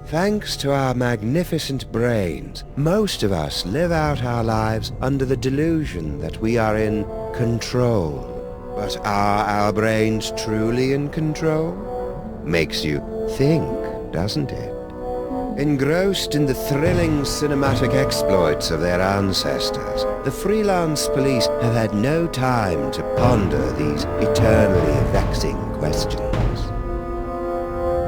Thanks to our magnificent brains, most of us live out our lives under the delusion that we are in control. But are our brains truly in control? Makes you think, doesn't it? Engrossed in the thrilling cinematic exploits of their ancestors, the freelance police have had no time to ponder these eternally vexing questions.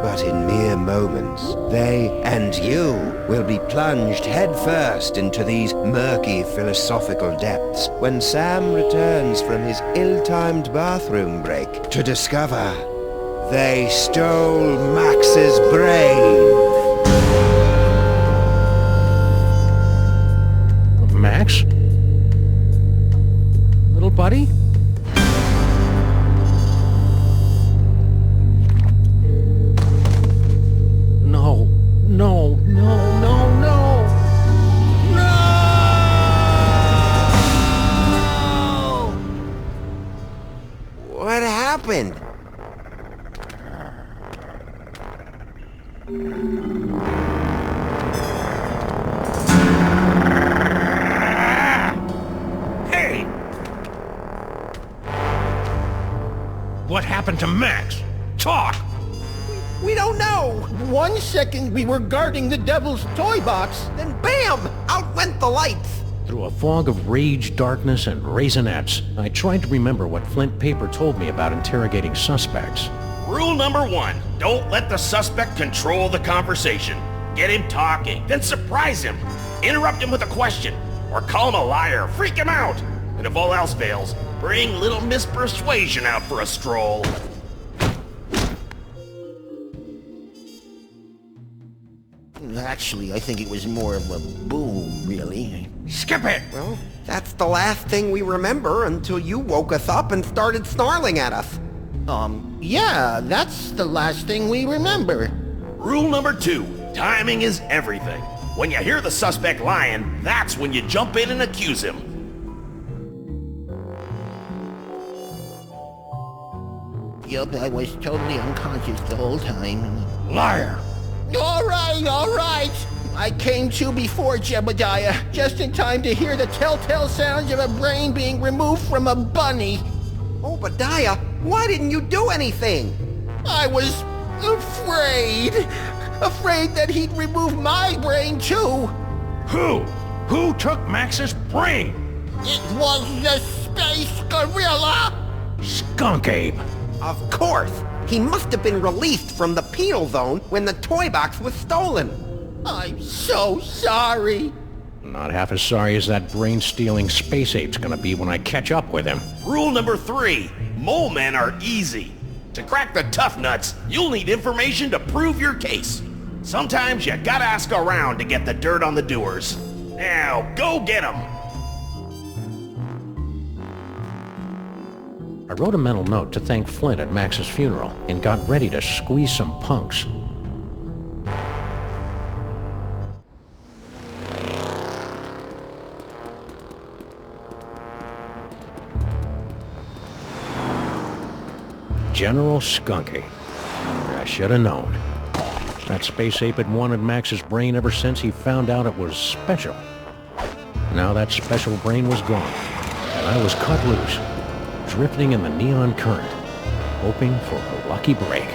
But in mere moments, they and you will be plunged headfirst into these murky philosophical depths when Sam returns from his ill-timed bathroom break to discover they stole Max's brain. Max? Little buddy? No, no, no, no, no! No! What happened? Hey! What happened to Max? Talk! We don't know! 1 second we were guarding the devil's toy box, then BAM! Out went the lights! Through a fog of rage, darkness, and raisinets, I tried to remember what Flint Paper told me about interrogating suspects. Rule number 1, don't let the suspect control the conversation. Get him talking, then surprise him. Interrupt him with a question, or call him a liar, freak him out. And if all else fails, bring little Miss Persuasion out for a stroll. Actually, I think it was more of a boom, really. Skip it! Well, that's the last thing we remember until you woke us up and started snarling at us. Yeah, that's the last thing we remember. Rule number 2, timing is everything. When you hear the suspect lying, that's when you jump in and accuse him. Yup, I was totally unconscious the whole time. Liar! All right! I came to before Jebediah, just in time to hear the telltale sounds of a brain being removed from a bunny. Obadiah, why didn't you do anything? I was afraid that he'd remove my brain too. Who? Who took Max's brain? It was the space gorilla. Skun-ka'pe. Of course! He must have been released from the penal zone when the toy box was stolen. I'm so sorry. Not half as sorry as that brain-stealing space ape's gonna be when I catch up with him. Rule number 3, mole men are easy. To crack the tough nuts, you'll need information to prove your case. Sometimes you gotta ask around to get the dirt on the doers. Now, go get them! I wrote a mental note to thank Flint at Max's funeral and got ready to squeeze some punks. General Skun-ka'pe. I should have known. That space ape had wanted Max's brain ever since he found out it was special. Now that special brain was gone, and I was cut loose, drifting in the neon current, hoping for a lucky break.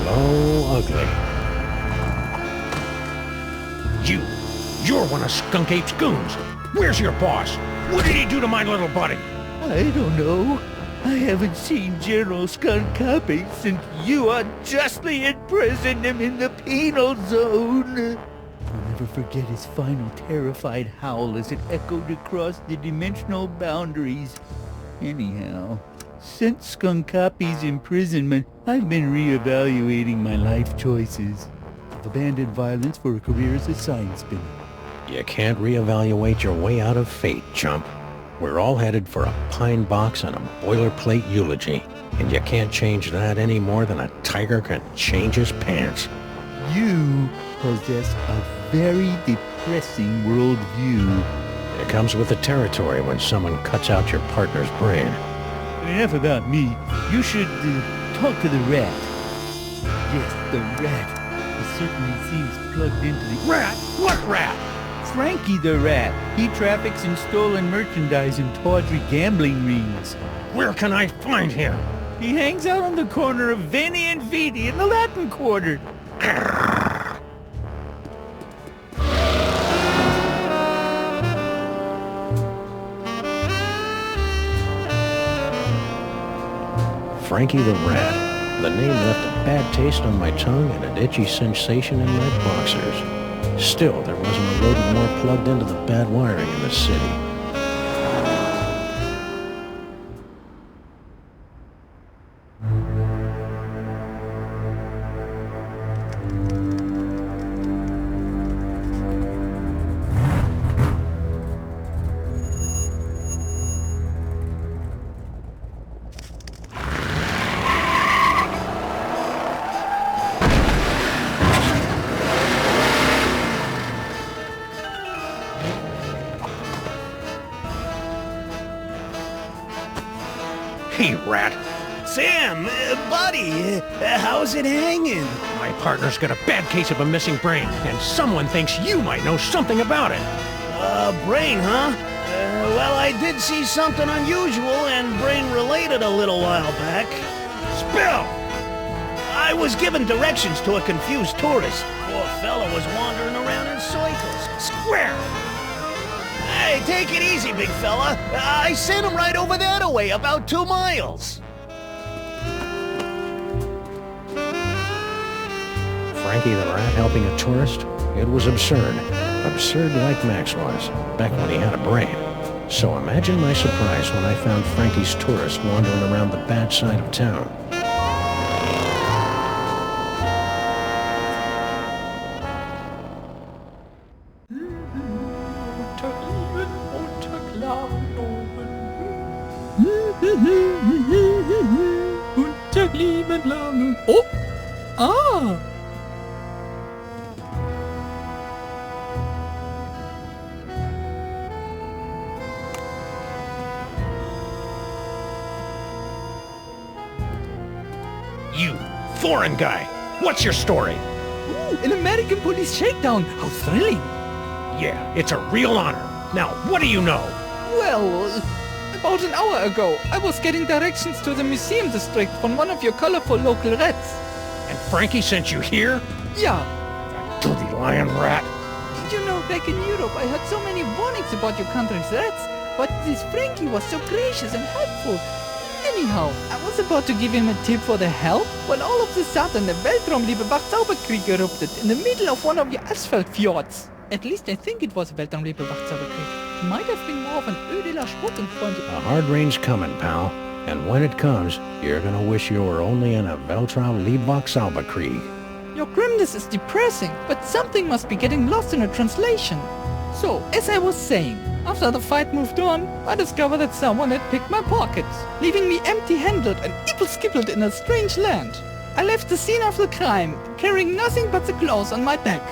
Hello, ugly. You're one of Skun-Ka'pe's goons. Where's your boss? What did he do to my little buddy? I don't know. I haven't seen General Skun-Ka'pe since you unjustly imprisoned him in the penal zone. I'll never forget his final terrified howl as it echoed across the dimensional boundaries. Anyhow, since Skun-Ka'pe's imprisonment, I've been reevaluating my life choices. I've abandoned violence for a career as a science spinner. You can't reevaluate your way out of fate, chump. We're all headed for a pine box and a boilerplate eulogy, and you can't change that any more than a tiger can change his pants. You possess a very depressing worldview. It comes with the territory when someone cuts out your partner's brain. Enough about me. You should talk to the rat. Yes, the rat. He certainly seems plugged into the... Rat? What rat? Frankie the rat. He traffics in stolen merchandise and tawdry gambling rings. Where can I find him? He hangs out on the corner of Veni and Vidi in the Latin Quarter. Frankie the Rat. The name left a bad taste on my tongue and an itchy sensation in my boxers. Still, there wasn't a rodent more plugged into the bad wiring in the city. Hey, Rat. Sam, buddy, how's it hanging? My partner's got a bad case of a missing brain, and someone thinks you might know something about it. Brain, huh? Well, I did see something unusual and brain-related a little while back. Spill! I was given directions to a confused tourist. Poor fella was wandering around in circles. Square! Hey, take it easy, big fella. I sent him right over that way, about 2 miles. Frankie the Rat helping a tourist? It was absurd. Absurd like Max was, back when he had a brain. So imagine my surprise when I found Frankie's tourist wandering around the bad side of town. Oh! Ah! You, foreign guy, what's your story? Ooh, an American police shakedown! How thrilling! Yeah, it's a real honor. Now, what do you know? Well, about an hour ago, I was getting directions to the museum district from one of your colorful local rats. And Frankie sent you here? Yeah. Dirty lion rat. You know, back in Europe, I heard so many warnings about your country's rats, but this Frankie was so gracious and helpful. Anyhow, I was about to give him a tip for the help, when all of a sudden the Weltraumliebe-Wachzauberkrieg erupted in the middle of one of your asphalt fjords. At least I think it was a Weltraumliebe-Wachzauberkrieg. It might have been more of an ödeler Spott und Freunde. A hard rain's coming, pal. And when it comes, you're gonna wish you were only in a Weltraumliebe-Wachzauberkrieg. Your grimness is depressing, but something must be getting lost in a translation. So, as I was saying, after the fight moved on, I discovered that someone had picked my pockets, leaving me empty-handed and ipple-skippled in a strange land. I left the scene of the crime, carrying nothing but the clothes on my back.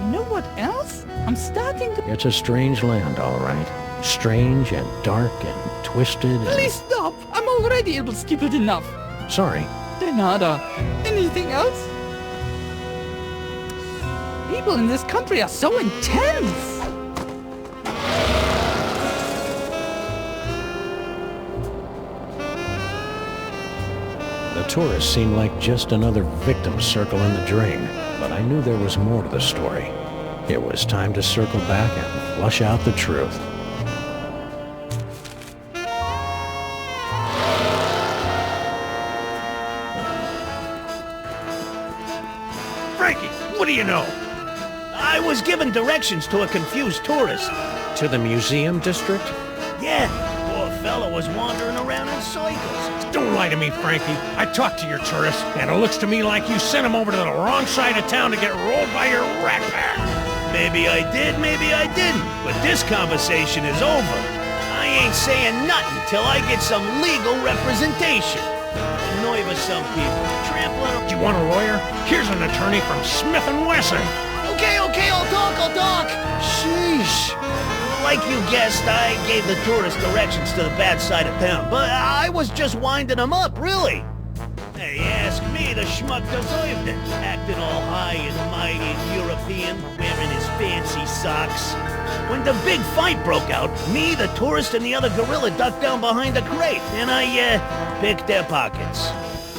You know what else? I'm starting to... It's a strange land, all right. Strange and dark and twisted and... Please stop! I'm already ipple-skippled enough. Sorry. De nada. Anything else? People in this country are so intense! The tourists seemed like just another victim circle in the drain, but I knew there was more to the story. It was time to circle back and flush out the truth. Frankie, what do you know? I was given directions to a confused tourist. To the museum district? Yeah, poor fella was wandering around in circles. Don't lie to me, Frankie. I talked to your tourist, and it looks to me like you sent him over to the wrong side of town to get rolled by your rat pack. Maybe I did, maybe I didn't. But this conversation is over. I ain't saying nothing till I get some legal representation. Annoy with some people. Trampling. Do you want a lawyer? Here's an attorney from Smith & Wesson. Okay, I'll talk. Sheesh. Like you guessed, I gave the tourist directions to the bad side of town, but I was just winding them up, really. Hey, ask me, the schmuck deserved it. Acting all high and mighty and European, wearing his fancy socks. When the big fight broke out, me, the tourist, and the other gorilla ducked down behind a crate, and I, picked their pockets.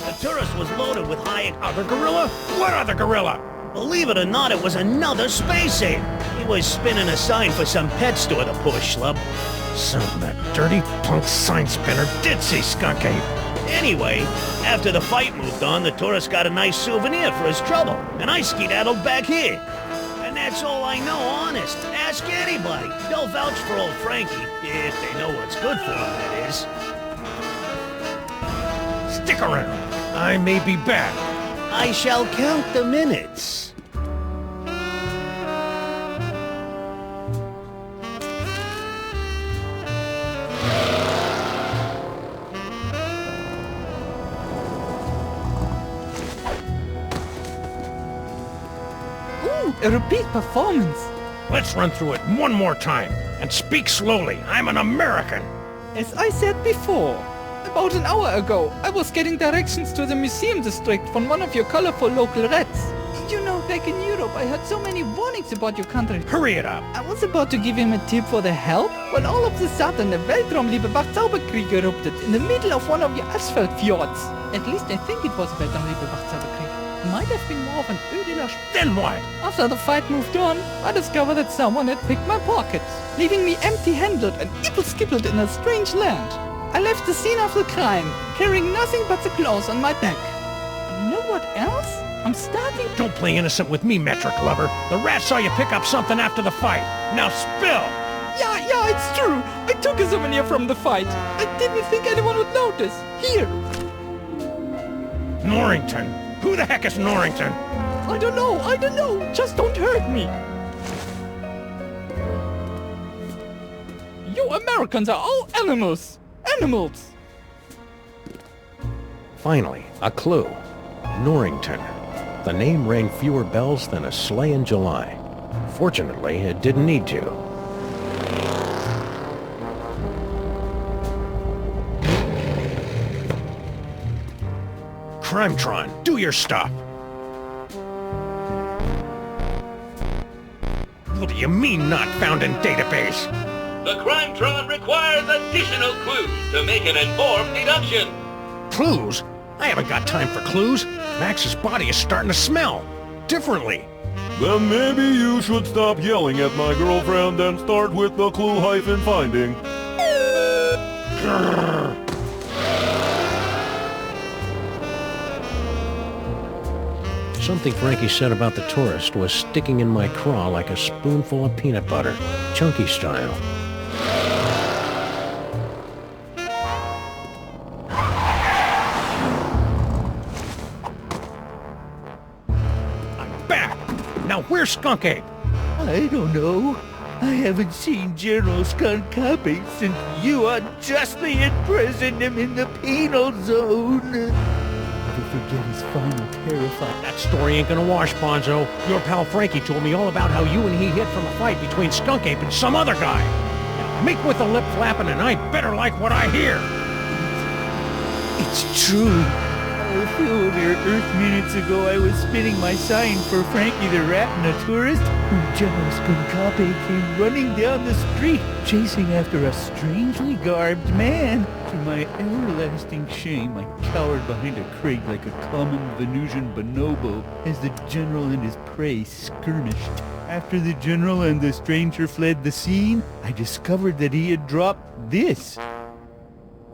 The tourist was loaded with high... Other gorilla? What other gorilla? Believe it or not, it was another space ape. He was spinning a sign for some pet store, the poor schlub. Son of that dirty punk sign spinner did see skun-ka'pe. Anyway, after the fight moved on, the tourist got a nice souvenir for his trouble, and I skedaddled back here. And that's all I know, honest. Ask anybody. They'll vouch for old Frankie, if they know what's good for him, that is. Stick around. I may be back. I shall count the minutes. A repeat performance. Let's run through it one more time. And speak slowly. I'm an American. As I said before, about an hour ago, I was getting directions to the museum district from one of your colorful local rats. You know, back in Europe, I heard so many warnings about your country. Hurry it up. I was about to give him a tip for the help, when all of a sudden the Weltraumliebe-Wachzauberkrieg erupted in the middle of one of your asphalt fjords. At least I think it was Weltraumliebe-Wachzauberkrieg. Might have been more of an ödeler... Then what? After the fight moved on, I discovered that someone had picked my pockets, leaving me empty-handed and ipple-skippled in a strange land. I left the scene of the crime, carrying nothing but the clothes on my back. And you know what else? I'm starting... Don't play innocent with me, metric lover. The rat saw you pick up something after the fight. Now spill! Yeah, it's true. I took a souvenir from the fight. I didn't think anyone would notice. Here. Norrington. Who the heck is Norrington? I don't know. Just don't hurt me. You Americans are all animals. Animals. Finally, a clue. Norrington. The name rang fewer bells than a sleigh in July. Fortunately, it didn't need to. Crimetron, do your stuff! What do you mean not found in database? The Crimetron requires additional clues to make an informed deduction. Clues? I haven't got time for clues. Max's body is starting to smell differently. Then maybe you should stop yelling at my girlfriend and start with the clue-finding. Something Frankie said about the tourist was sticking in my craw like a spoonful of peanut butter, chunky style. I'm back! Now where's skun-ka'pe? I don't know. I haven't seen General skun-ka'pe since you unjustly imprisoned him in the penal zone. Never forget his final terrifying... That story ain't gonna wash, Bonzo. Your pal Frankie told me all about how you and he hid from a fight between skun-ka'pe and some other guy. Now, make with the lip flapping and I better like what I hear. It's true. A few mere Earth minutes ago, I was spinning my sign for Frankie the Rat and a tourist when General skun-ka'pe came running down the street, chasing after a strangely garbed man. To my everlasting shame, I cowered behind a crate like a common Venusian bonobo as the General and his prey skirmished. After the General and the stranger fled the scene, I discovered that he had dropped this.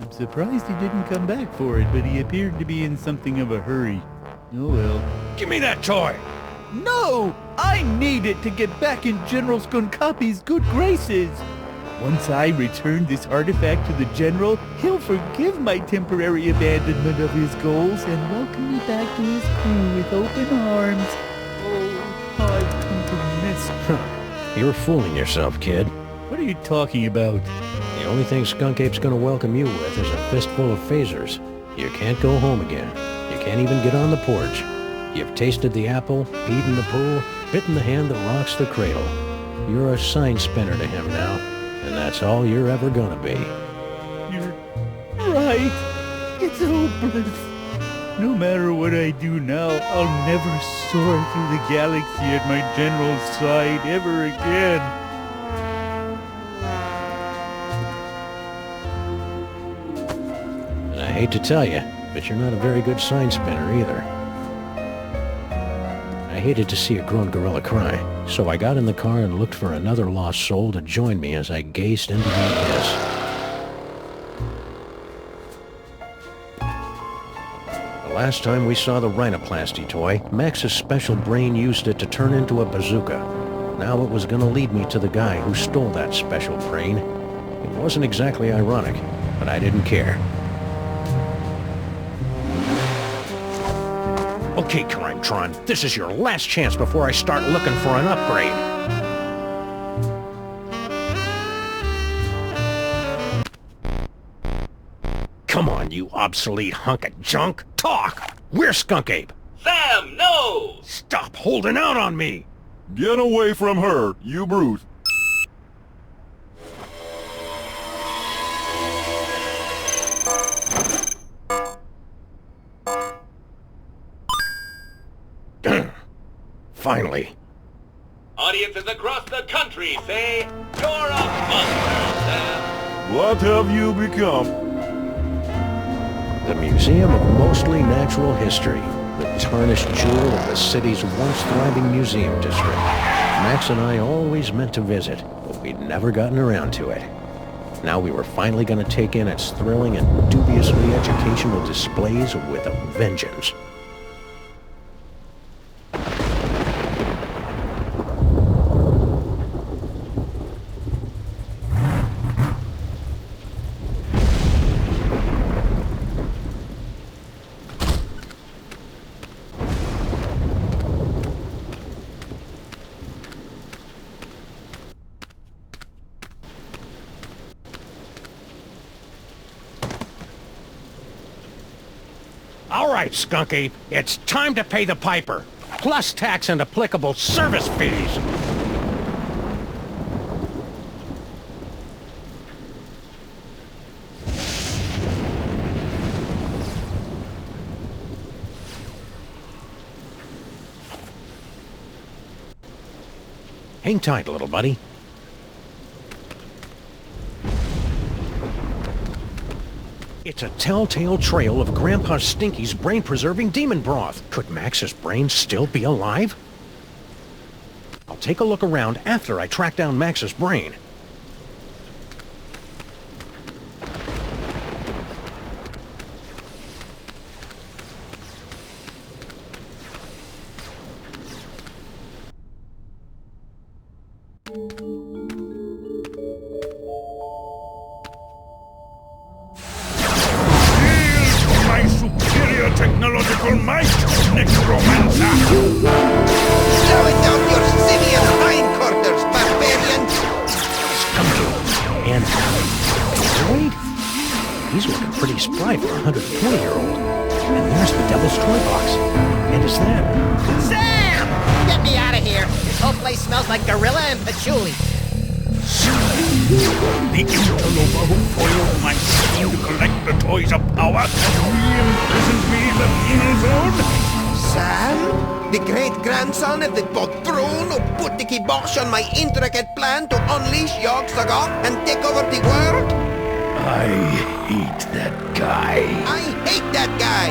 I'm surprised he didn't come back for it, but he appeared to be in something of a hurry. Oh well. Give me that toy! No! I need it to get back in General skun-ka'pe's good graces! Once I return this artifact to the General, he'll forgive my temporary abandonment of his goals and welcome me back to his crew with open arms. Oh, how I've come to miss... You're fooling yourself, kid. What are you talking about? The only thing Skunk-Ape's gonna welcome you with is a fistful of phasers. You can't go home again. You can't even get on the porch. You've tasted the apple, peed in the pool, bitten the hand that rocks the cradle. You're a sign spinner to him now, and that's all you're ever gonna be. You're right. It's hopeless. No matter what I do now, I'll never soar through the galaxy at my General's side ever again. I hate to tell you, but you're not a very good sign spinner either. I hated to see a grown gorilla cry, so I got in the car and looked for another lost soul to join me as I gazed into the abyss. The last time we saw the rhinoplasty toy, Max's special brain used it to turn into a bazooka. Now it was gonna lead me to the guy who stole that special brain. It wasn't exactly ironic, but I didn't care. Okay, Crime-Tron, this is your last chance before I start looking for an upgrade. Come on, you obsolete hunk of junk. Talk! Where's Skunk-Ape? Sam, no! Stop holding out on me! Get away from her, you brute. Finally. Audiences across the country say, you're a monster, Sam. What have you become? The Museum of Mostly Natural History, the tarnished jewel of the city's once thriving museum district. Max and I always meant to visit, but we'd never gotten around to it. Now we were finally going to take in its thrilling and dubiously educational displays with a vengeance. All right, Skunk-Ape, it's time to pay the piper, plus tax and applicable service fees. Hang tight, little buddy. It's a telltale trail of Grandpa Stinky's brain-preserving demon broth. Could Max's brain still be alive? I'll take a look around after I track down Max's brain. Technological might, necromancer! Slow it down your simian hindquarters, barbarian! And wait, he's looking pretty spry for a 120-year-old. And there's the Devil's Toy Box. And is that... Sam! Get me out of here! This whole place smells like gorilla and patchouli. The interloper who foiled my scheme to collect the toys of power and re-imprisoned me in the penal zone? Sam? The great-grandson of the patron who put the kibosh on my intricate plan to unleash Yogg-Sothoth and take over the world? I hate that guy. I hate that guy!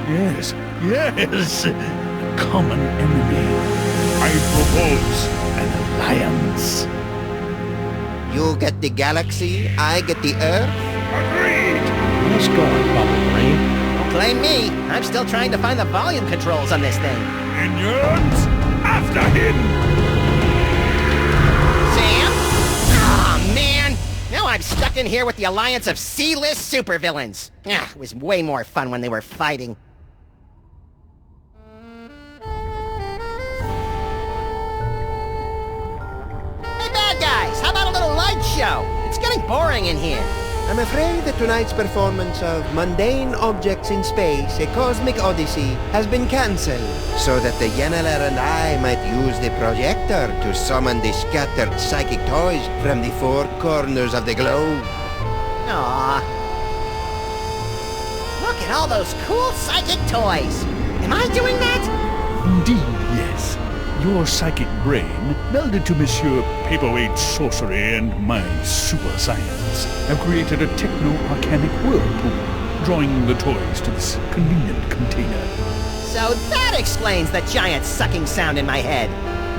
Yes, a common enemy. I propose an alliance. You get the galaxy, I get the Earth? Agreed! Nice going, Bubble Brain. Don't blame me. I'm still trying to find the volume controls on this thing. Minions, after him! Sam? Aw, man! Now I'm stuck in here with the alliance of C-list supervillains. It was way more fun when they were fighting. Hey, bad guys! How about a little light show? It's getting boring in here. I'm afraid that tonight's performance of Mundane Objects in Space, A Cosmic Odyssey, has been cancelled, so that the Yeneler and I might use the projector to summon the scattered psychic toys from the four corners of the globe. Aww. Look at all those cool psychic toys. Am I doing that? Indeed, yes. Your psychic brain, melded to Monsieur Paperweight's sorcery and my super science, have created a techno-arcanic whirlpool, drawing the toys to this convenient container. So that explains the giant sucking sound in my head.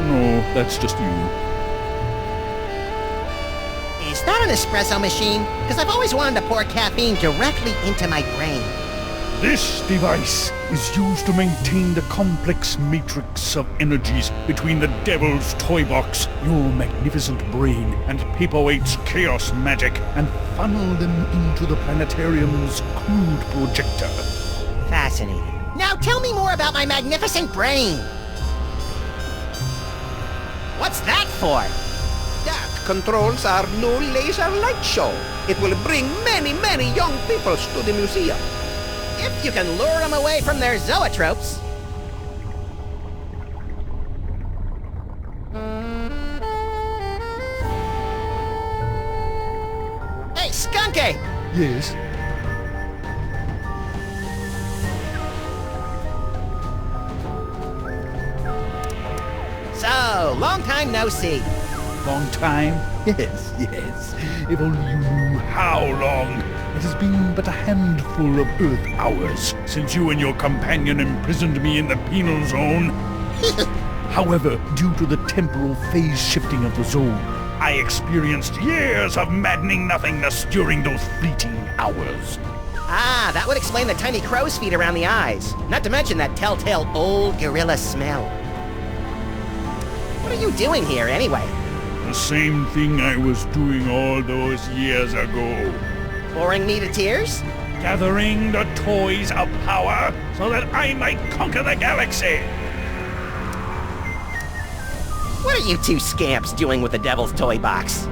No, that's just you. Is that an espresso machine? Because I've always wanted to pour caffeine directly into my brain. This device is used to maintain the complex matrix of energies between the Devil's Toy Box, your magnificent brain, and Paperweight's chaos magic, and funnel them into the planetarium's crude projector. Fascinating. Now tell me more about my magnificent brain. What's that for? That controls our new laser light show. It will bring many, many young people to the museum. If you can lure them away from their zoetropes. Hey, Skunky! Yes? So, long time no see. Long time? Yes. If only you knew how long. It has been but a handful of Earth hours since you and your companion imprisoned me in the penal zone. However, due to the temporal phase shifting of the zone, I experienced years of maddening nothingness during those fleeting hours. Ah, that would explain the tiny crow's feet around the eyes. Not to mention that telltale old gorilla smell. What are you doing here, anyway? The same thing I was doing all those years ago. Boring me to tears? Gathering the toys of power so that I might conquer the galaxy. What are you two scamps doing with the Devil's Toy Box?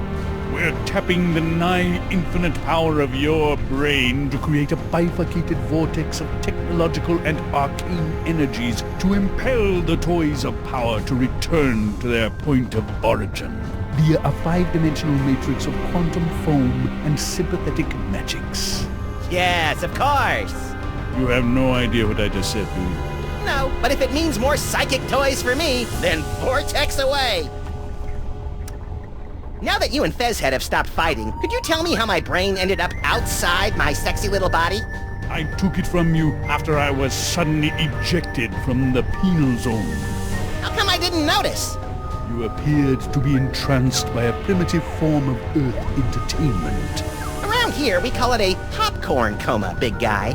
We're tapping the nigh-infinite power of your brain to create a bifurcated vortex of technological and arcane energies to impel the toys of power to return to their point of origin via a five-dimensional matrix of quantum foam and sympathetic magics. Yes, of course. You have no idea what I just said, do you? No, but if it means more psychic toys for me, then vortex away. Now that you and Fezhead have stopped fighting, could you tell me how my brain ended up outside my sexy little body? I took it from you after I was suddenly ejected from the penal zone. How come I didn't notice? You appeared to be entranced by a primitive form of Earth entertainment. Around here, we call it a popcorn coma, big guy.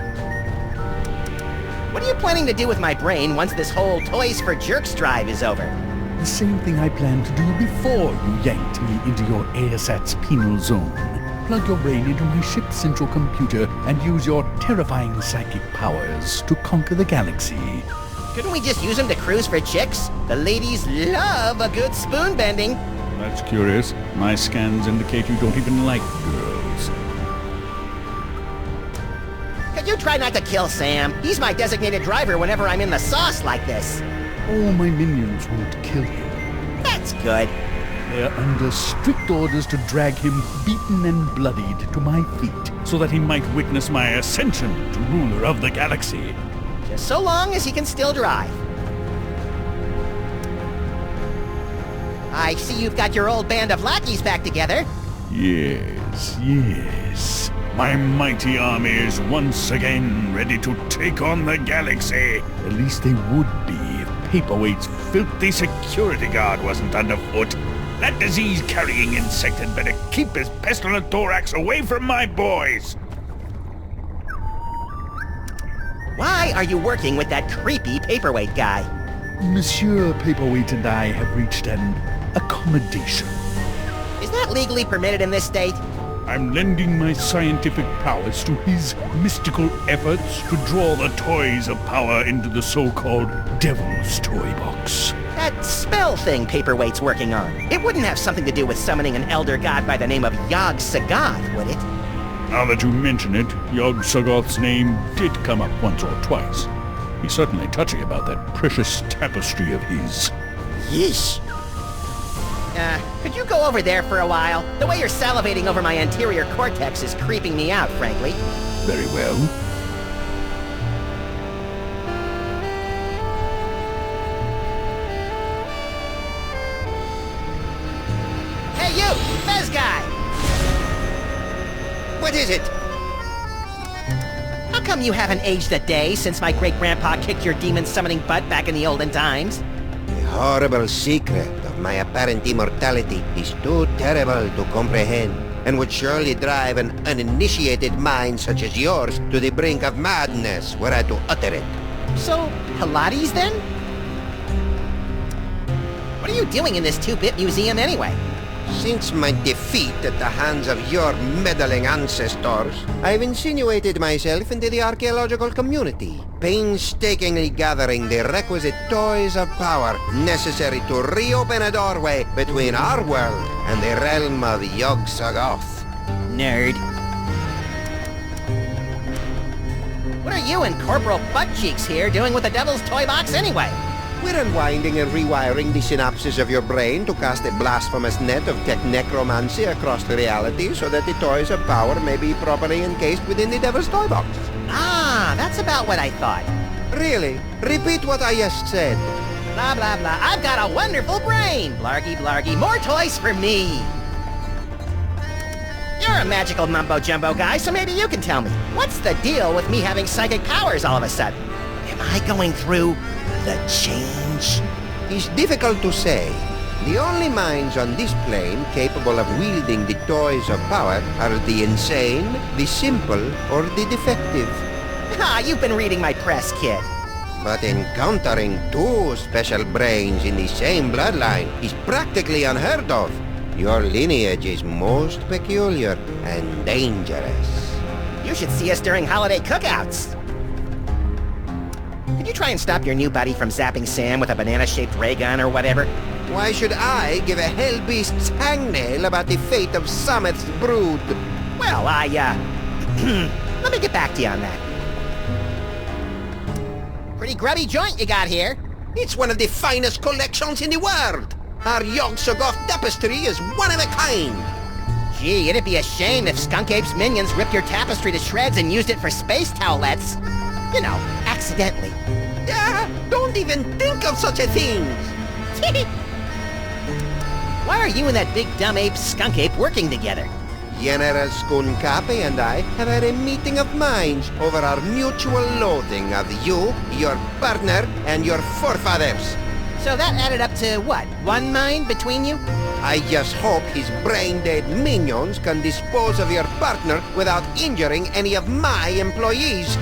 What are you planning to do with my brain once this whole Toys for Jerks drive is over? The same thing I planned to do before you yanked me into your ASAT's penal zone. Plug your brain into my ship's central computer and use your terrifying psychic powers to conquer the galaxy. Couldn't we just use them to cruise for chicks? The ladies love a good spoon bending. That's curious. My scans indicate you don't even like girls. Could you try not to kill Sam? He's my designated driver whenever I'm in the sauce like this. All my minions won't kill you. That's good. They are under strict orders to drag him beaten and bloodied to my feet, so that he might witness my ascension to ruler of the galaxy. Just so long as he can still drive. I see you've got your old band of lackeys back together. Yes, yes. My mighty army is once again ready to take on the galaxy. At least they would be if Paperweight's filthy security guard wasn't underfoot. That disease-carrying insect had better keep his pestilent thorax away from my boys. Why are you working with that creepy Paperweight guy? Monsieur Paperweight and I have reached an accommodation. Is that legally permitted in this state? I'm lending my scientific prowess to his mystical efforts to draw the toys of power into the so-called Devil's Toy Box. That spell thing Paperweight's working on. It wouldn't have something to do with summoning an elder god by the name of Yog-Sothoth, would it? Now that you mention it, Yog-Sothoth's name did come up once or twice. He's certainly touchy about that precious tapestry of his. Yeesh. Could you go over there for a while? The way you're salivating over my anterior cortex is creeping me out, frankly. Very well. Hey you, Fez guy! What is it? How come you haven't aged a day since my great-grandpa kicked your demon-summoning butt back in the olden times? The horrible secret of my apparent immortality is too terrible to comprehend, and would surely drive an uninitiated mind such as yours to the brink of madness were I to utter it. So, Pilates then? What are you doing in this 2-bit museum anyway? Since my defeat at the hands of your meddling ancestors, I've insinuated myself into the archaeological community, painstakingly gathering the requisite toys of power necessary to reopen a doorway between our world and the realm of Yog-Sothoth. Nerd. What are you and Corporal Buttcheeks here doing with the Devil's Toy Box anyway? We're unwinding and rewiring the synapses of your brain to cast a blasphemous net of technecromancy across the reality so that the toys of power may be properly encased within the Devil's Toy Box. Ah, that's about what I thought. Really? Repeat what I just said. Blah, blah, blah. I've got a wonderful brain. Blargy, blargy. More toys for me. You're a magical mumbo-jumbo guy, so maybe you can tell me. What's the deal with me having psychic powers all of a sudden? Am I going through the change? It's difficult to say. The only minds on this plane capable of wielding the toys of power are the insane, the simple, or the defective. Ah, you've been reading my press, kid. But encountering two special brains in the same bloodline is practically unheard of. Your lineage is most peculiar and dangerous. You should see us during holiday cookouts. Could you try and stop your new buddy from zapping Sam with a banana-shaped ray gun or whatever? Why should I give a hell-beast's hangnail about the fate of Summith's brood? Well, let me get back to you on that. Pretty grubby joint you got here. It's one of the finest collections in the world. Our Yog-Sothoth tapestry is one of a kind. Gee, it'd be a shame if skun-ka'pe's minions ripped your tapestry to shreds and used it for space towelettes. You know, accidentally. Don't even think of such a thing! Why are you and that big dumb ape skunk-ape working together? General skun-ka'pe and I have had a meeting of minds over our mutual loathing of you, your partner, and your forefathers. So that added up to what? One mind between you? I just hope his brain-dead minions can dispose of your partner without injuring any of my employees.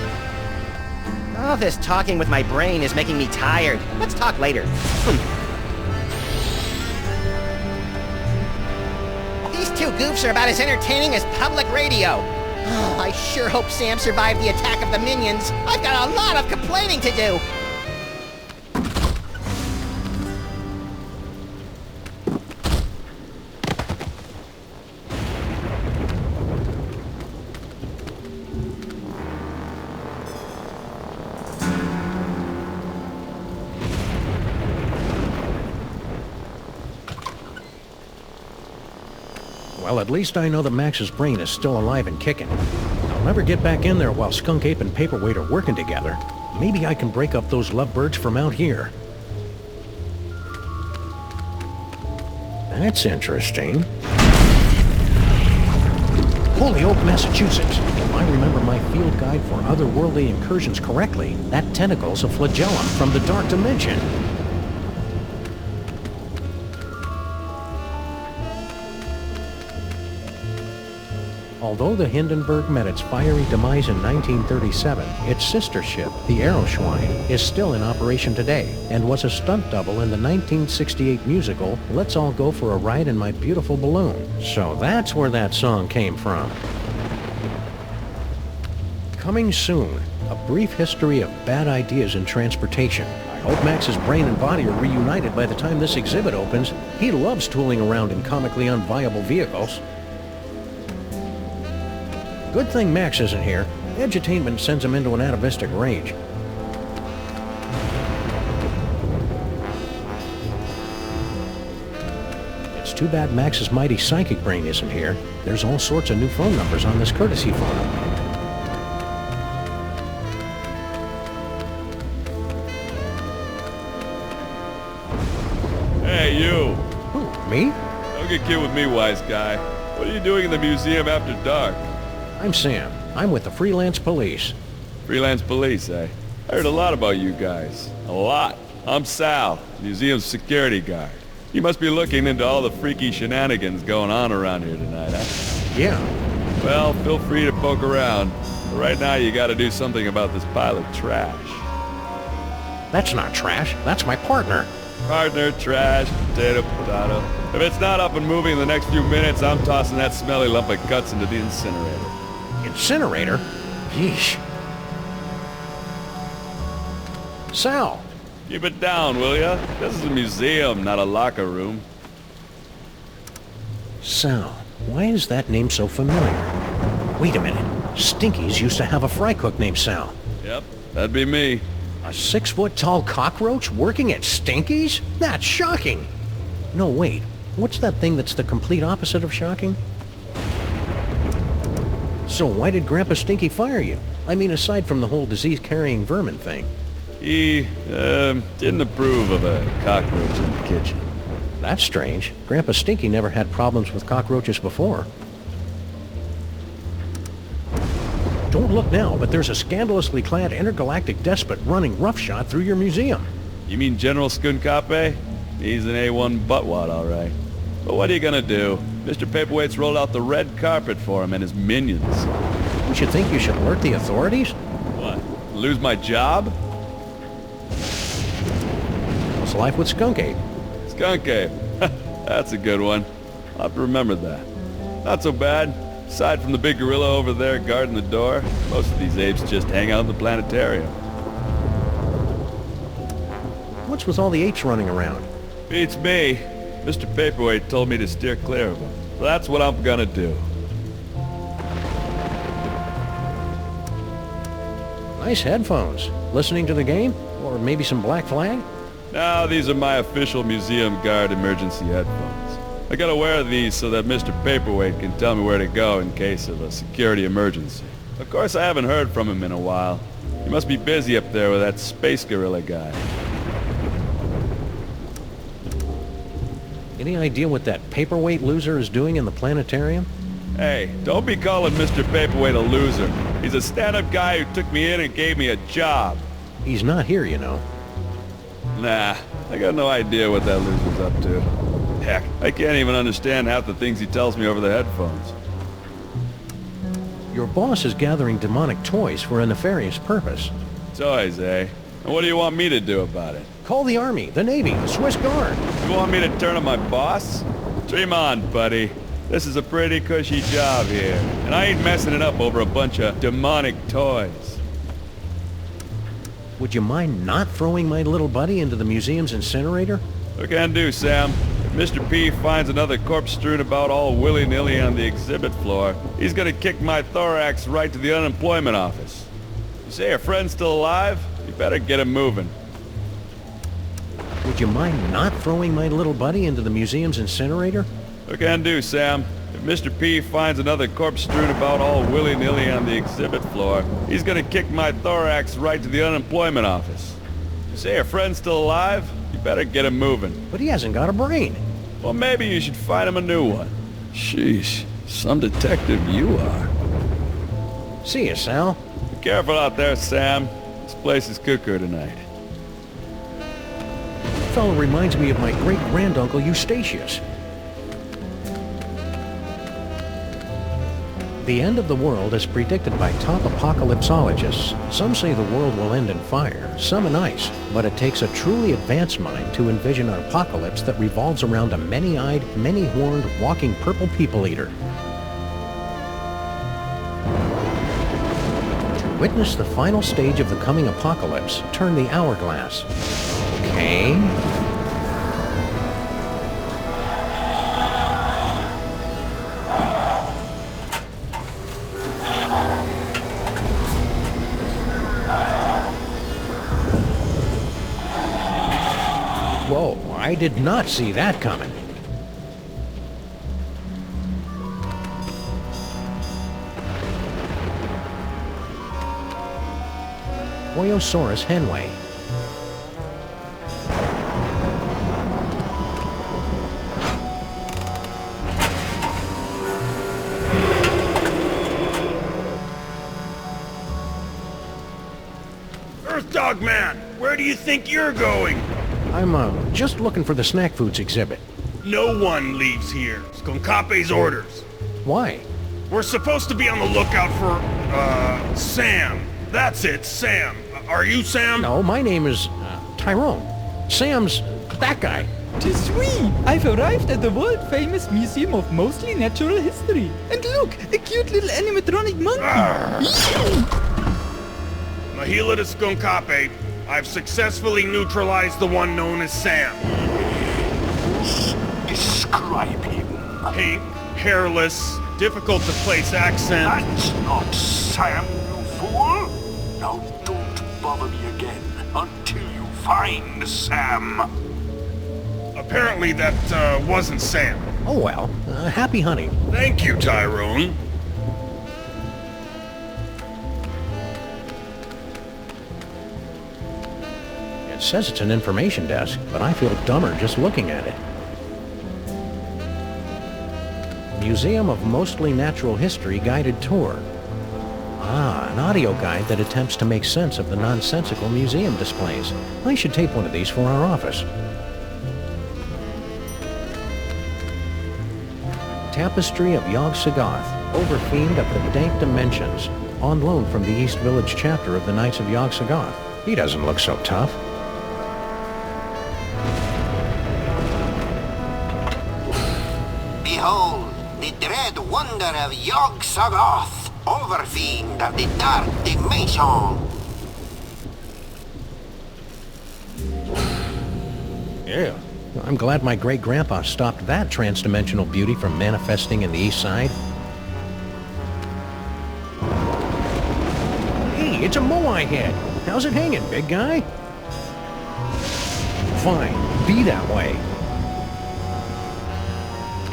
All this talking with my brain is making me tired. Let's talk later. These two goofs are about as entertaining as public radio. Oh, I sure hope Sam survived the attack of the minions. I've got a lot of complaining to do. Well, at least I know that Max's brain is still alive and kicking. I'll never get back in there while Skunk-Ape and Paperweight are working together. Maybe I can break up those lovebirds from out here. That's interesting. Holyoke, Massachusetts. If I remember my field guide for otherworldly incursions correctly, that tentacle's a flagellum from the dark dimension. Although the Hindenburg met its fiery demise in 1937, its sister ship, the Aeroschwein, is still in operation today and was a stunt double in the 1968 musical Let's All Go for a Ride in My Beautiful Balloon. So that's where that song came from. Coming soon, a brief history of bad ideas in transportation. I hope Max's brain and body are reunited by the time this exhibit opens. He loves tooling around in comically unviable vehicles. Good thing Max isn't here. Edutainment sends him into an atavistic rage. It's too bad Max's mighty psychic brain isn't here. There's all sorts of new phone numbers on this courtesy phone. Hey, you! Who, me? Don't get cute with me, wise guy. What are you doing in the museum after dark? I'm Sam. I'm with the freelance police. Freelance police, eh? I heard a lot about you guys. A lot. I'm Sal, museum's security guard. You must be looking into all the freaky shenanigans going on around here tonight, huh? Yeah. Well, feel free to poke around. But right now you gotta do something about this pile of trash. That's not trash. That's my partner. Partner, trash, potato, potato. If it's not up and moving in the next few minutes, I'm tossing that smelly lump of guts into the incinerator. Incinerator? Yeesh. Sal! Keep it down, will ya? This is a museum, not a locker room. Sal, why is that name so familiar? Wait a minute. Stinky's used to have a fry cook named Sal. Yep, that'd be me. A 6-foot-tall cockroach working at Stinky's? That's shocking! No, wait. What's that thing that's the complete opposite of shocking? So why did Grandpa Stinky fire you? I mean, aside from the whole disease-carrying vermin thing. He, didn't approve of a cockroach in the kitchen. That's strange. Grandpa Stinky never had problems with cockroaches before. Don't look now, but there's a scandalously clad intergalactic despot running roughshod through your museum. You mean General skun-ka'pe? He's an A1 buttwad, all right. But what are you gonna do? Mr. Paperweight's rolled out the red carpet for him and his minions. Don't you think you should alert the authorities? What? Lose my job? How's life with Skunk-Ape? Skunk-Ape. That's a good one. I'll have to remember that. Not so bad. Aside from the big gorilla over there guarding the door, most of these apes just hang out in the planetarium. What's with all the apes running around? Beats me. Mr. Paperweight told me to steer clear of them. So that's what I'm gonna do. Nice headphones. Listening to the game? Or maybe some Black Flag? Now, these are my official museum guard emergency headphones. I gotta wear these so that Mr. Paperweight can tell me where to go in case of a security emergency. Of course, I haven't heard from him in a while. He must be busy up there with that space gorilla guy. Any idea what that Paperweight loser is doing in the planetarium? Hey, don't be calling Mr. Paperweight a loser. He's a stand-up guy who took me in and gave me a job. He's not here, you know. Nah, I got no idea what that loser's up to. Heck, I can't even understand half the things he tells me over the headphones. Your boss is gathering demonic toys for a nefarious purpose. Toys, eh? And what do you want me to do about it? Call the Army, the Navy, the Swiss Guard. You want me to turn on my boss? Dream on, buddy. This is a pretty cushy job here, and I ain't messing it up over a bunch of demonic toys. Would you mind not throwing my little buddy into the museum's incinerator? What can I do, Sam? If Mr. P finds another corpse strewn about all willy-nilly on the exhibit floor, he's gonna kick my thorax right to the unemployment office. You say your friend's still alive? You better get him moving. Would you mind not throwing my little buddy into the museum's incinerator? What can I do, Sam? If Mr. P finds another corpse strewn about all willy-nilly on the exhibit floor, he's gonna kick my thorax right to the unemployment office. You say your friend's still alive? You better get him moving. But he hasn't got a brain. Well, maybe you should find him a new one. Sheesh, some detective you are. See you, Sal. Be careful out there, Sam. This place is cuckoo tonight. The fellow reminds me of my great-granduncle Eustachius. The end of the world is predicted by top apocalypsologists. Some say the world will end in fire, some in ice, but it takes a truly advanced mind to envision an apocalypse that revolves around a many-eyed, many-horned, walking purple people-eater. To witness the final stage of the coming apocalypse, turn the hourglass. Okay. Whoa, I did not see that coming. Oyosaurus henway. Earth Dog Man, where do you think you're going? I'm, just looking for the snack foods exhibit. No one leaves here. Skun-ka'pe's orders. Why? We're supposed to be on the lookout for, Sam. That's it, Sam. Are you Sam? No, my name is, Tyrone. Sam's that guy. Tis we! I've arrived at the world-famous Museum of Mostly Natural History. And look, a cute little animatronic monkey. Mahila to Skun-ka'pe. I've successfully neutralized the one known as Sam. Describe him. Pink, hairless, difficult to place accent. That's not Sam, you fool! Now don't bother me again until you find Sam. Apparently that, wasn't Sam. Oh well, happy hunting. Thank you, Tyrone. It says it's an information desk, but I feel dumber just looking at it. Museum of Mostly Natural History guided tour. Ah, an audio guide that attempts to make sense of the nonsensical museum displays. I should tape one of these for our office. Tapestry of Yog-Sothoth, Overfiend of the Dank Dimensions, on loan from the East Village chapter of the Knights of Yog-Sothoth. He doesn't look so tough. Behold, the dread wonder of Yog-Sothoth, Overfiend of the Dark Dimension. Yeah. I'm glad my great-grandpa stopped that trans-dimensional beauty from manifesting in the East Side. Hey, it's a moai head. How's it hanging, big guy? Fine, be that way.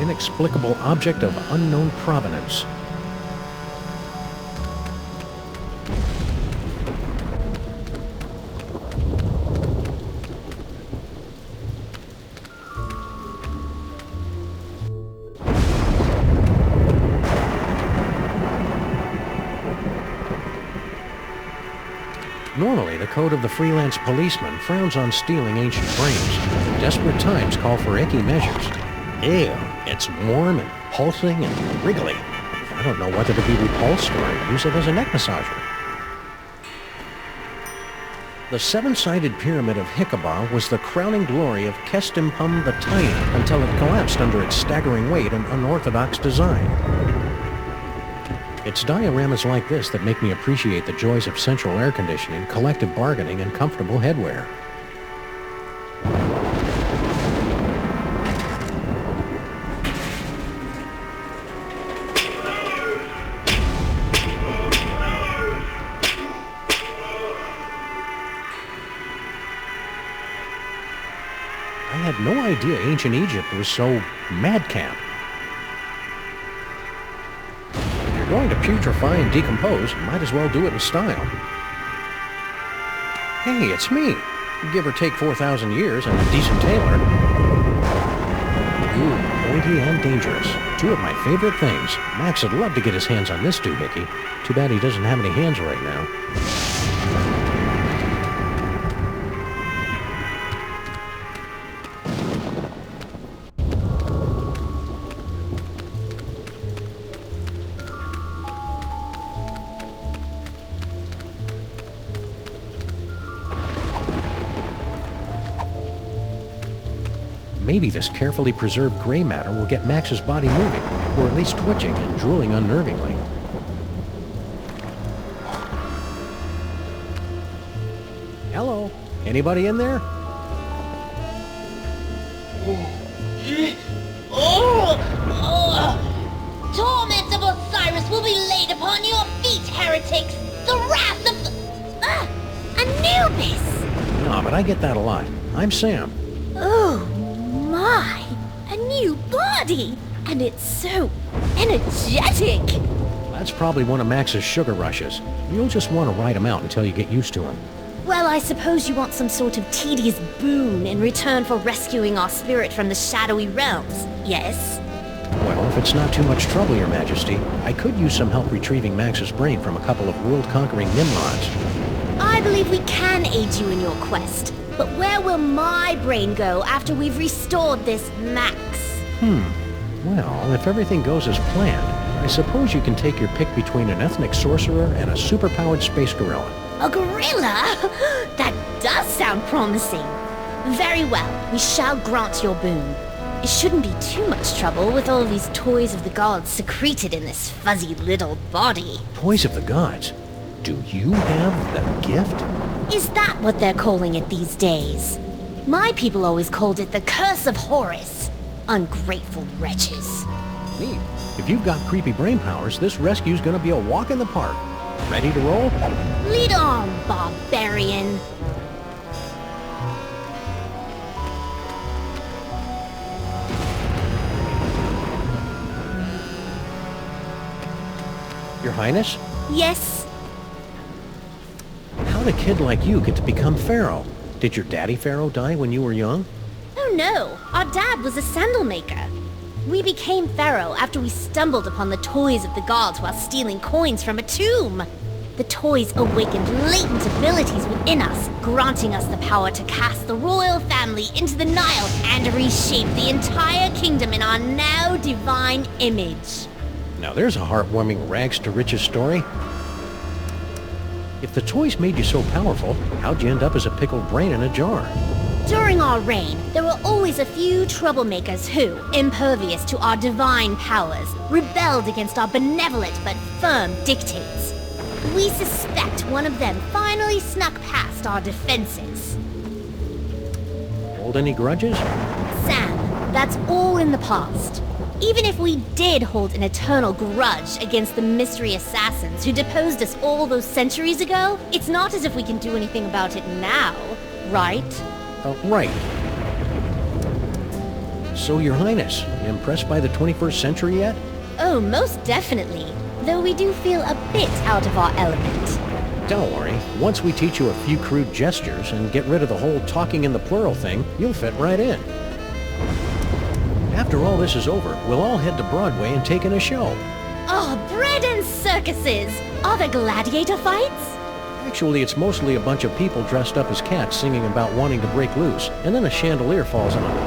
Inexplicable object of unknown provenance. Normally, the code of the freelance policeman frowns on stealing ancient brains. Desperate times call for icky measures. Ew, it's warm and pulsing and wriggly. I don't know whether to be repulsed or use it as a neck massager. The seven-sided pyramid of Hikaba was the crowning glory of Kestimpum the Tiny until it collapsed under its staggering weight and unorthodox design. It's dioramas like this that make me appreciate the joys of central air conditioning, collective bargaining, and comfortable headwear. I had no idea ancient Egypt was so madcap. putrefy and decompose, might as well do it in style. Hey, it's me. Give or take 4,000 years and a decent tailor. Ooh, pointy and dangerous. Two of my favorite things. Max would love to get his hands on this doohickey. Too bad he doesn't have any hands right now. Maybe this carefully preserved gray matter will get Max's body moving, or at least twitching and drooling unnervingly. Hello? Anybody in there? Torment of Osiris will be laid upon your feet, heretics! The wrath of Anubis! No, but I get that a lot. I'm Sam. Oh my! A new body! And it's so energetic! That's probably one of Max's sugar rushes. You'll just want to ride him out until you get used to him. Well, I suppose you want some sort of tedious boon in return for rescuing our spirit from the shadowy realms, yes? Well, if it's not too much trouble, Your Majesty, I could use some help retrieving Max's brain from a couple of world-conquering Nimrods. I believe we can aid you in your quest, but where will my brain go after we've restored this Max? Well, if everything goes as planned, I suppose you can take your pick between an ethnic sorcerer and a superpowered space gorilla. A gorilla? That does sound promising. Very well, we shall grant your boon. It shouldn't be too much trouble with all these toys of the gods secreted in this fuzzy little body. Toys of the gods? Do you have the gift? Is that what they're calling it these days? My people always called it the Curse of Horus. Ungrateful wretches. Neat. If you've got creepy brain powers, this rescue's gonna be a walk in the park. Ready to roll? Lead on, barbarian. Your Highness? Yes? How'd a kid like you get to become Pharaoh? Did your daddy Pharaoh die when you were young? Oh no, our dad was a sandal maker. We became Pharaoh after we stumbled upon the toys of the gods while stealing coins from a tomb. The toys awakened latent abilities within us, granting us the power to cast the royal family into the Nile and reshape the entire kingdom in our now divine image. Now there's a heartwarming rags to riches story. If the toys made you so powerful, how'd you end up as a pickled brain in a jar? During our reign, there were always a few troublemakers who, impervious to our divine powers, rebelled against our benevolent but firm dictates. We suspect one of them finally snuck past our defenses. Hold any grudges? Sam, that's all in the past. Even if we did hold an eternal grudge against the mystery assassins who deposed us all those centuries ago, it's not as if we can do anything about it now, right? Right. So, Your Highness, impressed by the 21st century yet? Oh, most definitely. Though we do feel a bit out of our element. Don't worry. Once we teach you a few crude gestures and get rid of the whole talking in the plural thing, you'll fit right in. After all this is over, we'll all head to Broadway and take in a show. Oh, bread and circuses! Are there gladiator fights? Actually, it's mostly a bunch of people dressed up as cats singing about wanting to break loose, and then a chandelier falls on them.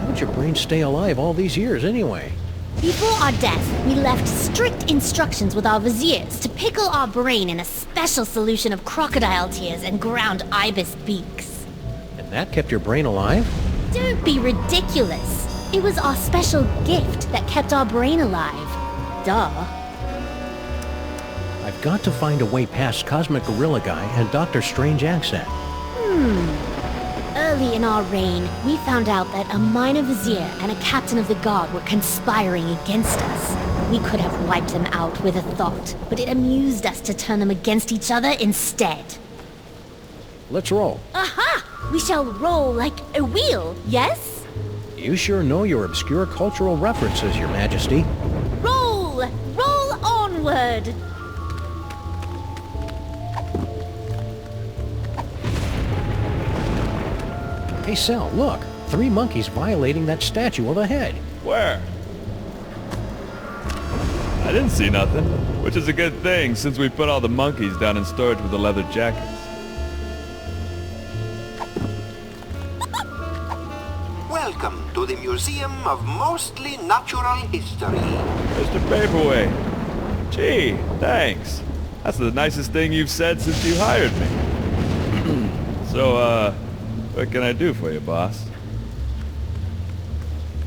How'd your brain stay alive all these years, anyway? Before our death, we left strict instructions with our viziers to pickle our brain in a special solution of crocodile tears and ground ibis beaks. And that kept your brain alive? Don't be ridiculous. It was our special gift that kept our brain alive. Duh. I've got to find a way past Cosmic Gorilla Guy and Dr. Strange Accent. Early in our reign, we found out that a minor vizier and a captain of the guard were conspiring against us. We could have wiped them out with a thought, but it amused us to turn them against each other instead. Let's roll. Aha! We shall roll like a wheel, yes? You sure know your obscure cultural references, Your Majesty. Roll! Onward! Hey, Sal, look. 3 monkeys violating that statue of a head. Where? I didn't see nothing, which is a good thing since we put all the monkeys down in storage with the leather jackets. Welcome to the Museum of Mostly Natural History. Mr. Paperweight. Gee, thanks. That's the nicest thing you've said since you hired me. So, what can I do for you, boss?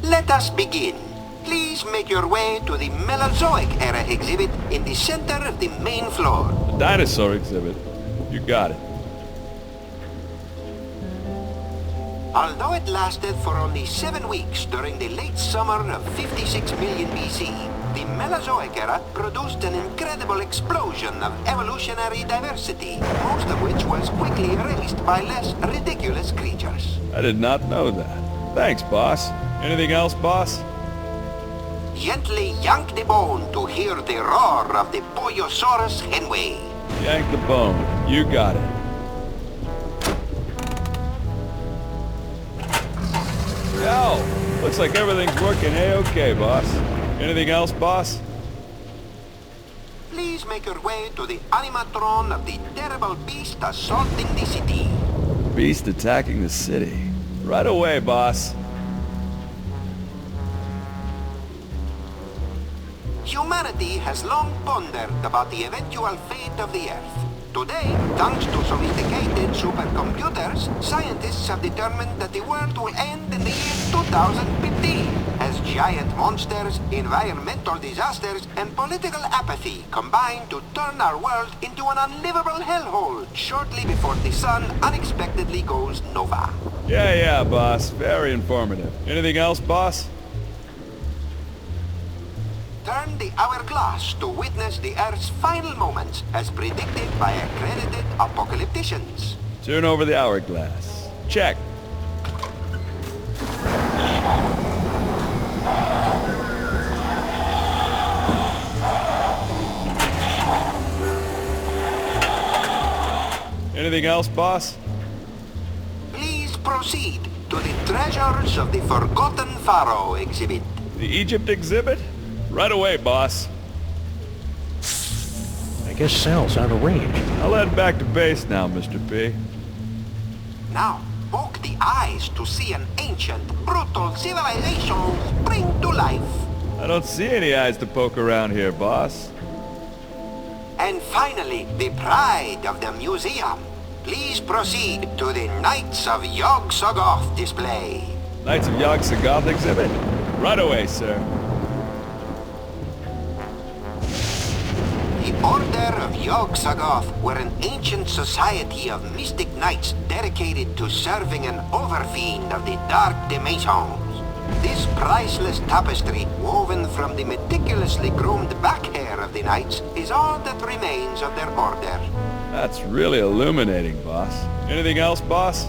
Let us begin. Please make your way to the Mesozoic era exhibit in the center of the main floor. The dinosaur exhibit. You got it. Although it lasted for only 7 weeks during the late summer of 56 million BC, the Mesozoic era produced an incredible explosion of evolutionary diversity, most of which was quickly erased by less ridiculous creatures. I did not know that. Thanks, boss. Anything else, boss? Gently yank the bone to hear the roar of the Boyosaurus henway. Yank the bone. You got it. Yo! Looks like everything's working A-okay, boss. Anything else, boss? Please make your way to the animatron of the terrible beast assaulting the city. Beast attacking the city. Right away, boss. Humanity has long pondered about the eventual fate of the Earth. Today, thanks to sophisticated supercomputers, scientists have determined that the world will end in the year 2015 as giant monsters, environmental disasters, and political apathy combine to turn our world into an unlivable hellhole shortly before the sun unexpectedly goes nova. Yeah, boss. Very informative. Anything else, boss? Turn the hourglass to witness the Earth's final moments as predicted by accredited apocalypticians. Turn over the hourglass. Check. Anything else, boss? Please proceed to the Treasures of the Forgotten Pharaoh exhibit. The Egypt exhibit? Right away, boss. I guess Sal's out of range. I'll head back to base now, Mr. P. Now, poke the eyes to see an ancient, brutal civilization spring to life. I don't see any eyes to poke around here, boss. And finally, the pride of the museum. Please proceed to the Knights of Yog-Sothoth display. Knights of Yog-Sothoth exhibit? Right away, sir. The Order of Yog-Sothoth were an ancient society of mystic knights dedicated to serving an overfiend of the dark dimensions. This priceless tapestry, woven from the meticulously groomed back hair of the knights, is all that remains of their order. That's really illuminating, boss. Anything else, boss?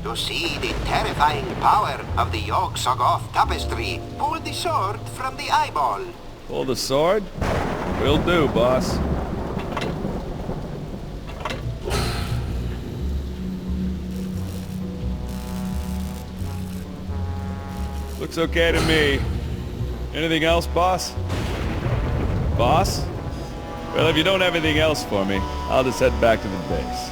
To see the terrifying power of the Yog-Sothoth tapestry, pull the sword from the eyeball. Pull the sword? Will do, boss. Looks okay to me. Anything else, boss? Boss? Well, if you don't have anything else for me, I'll just head back to the base.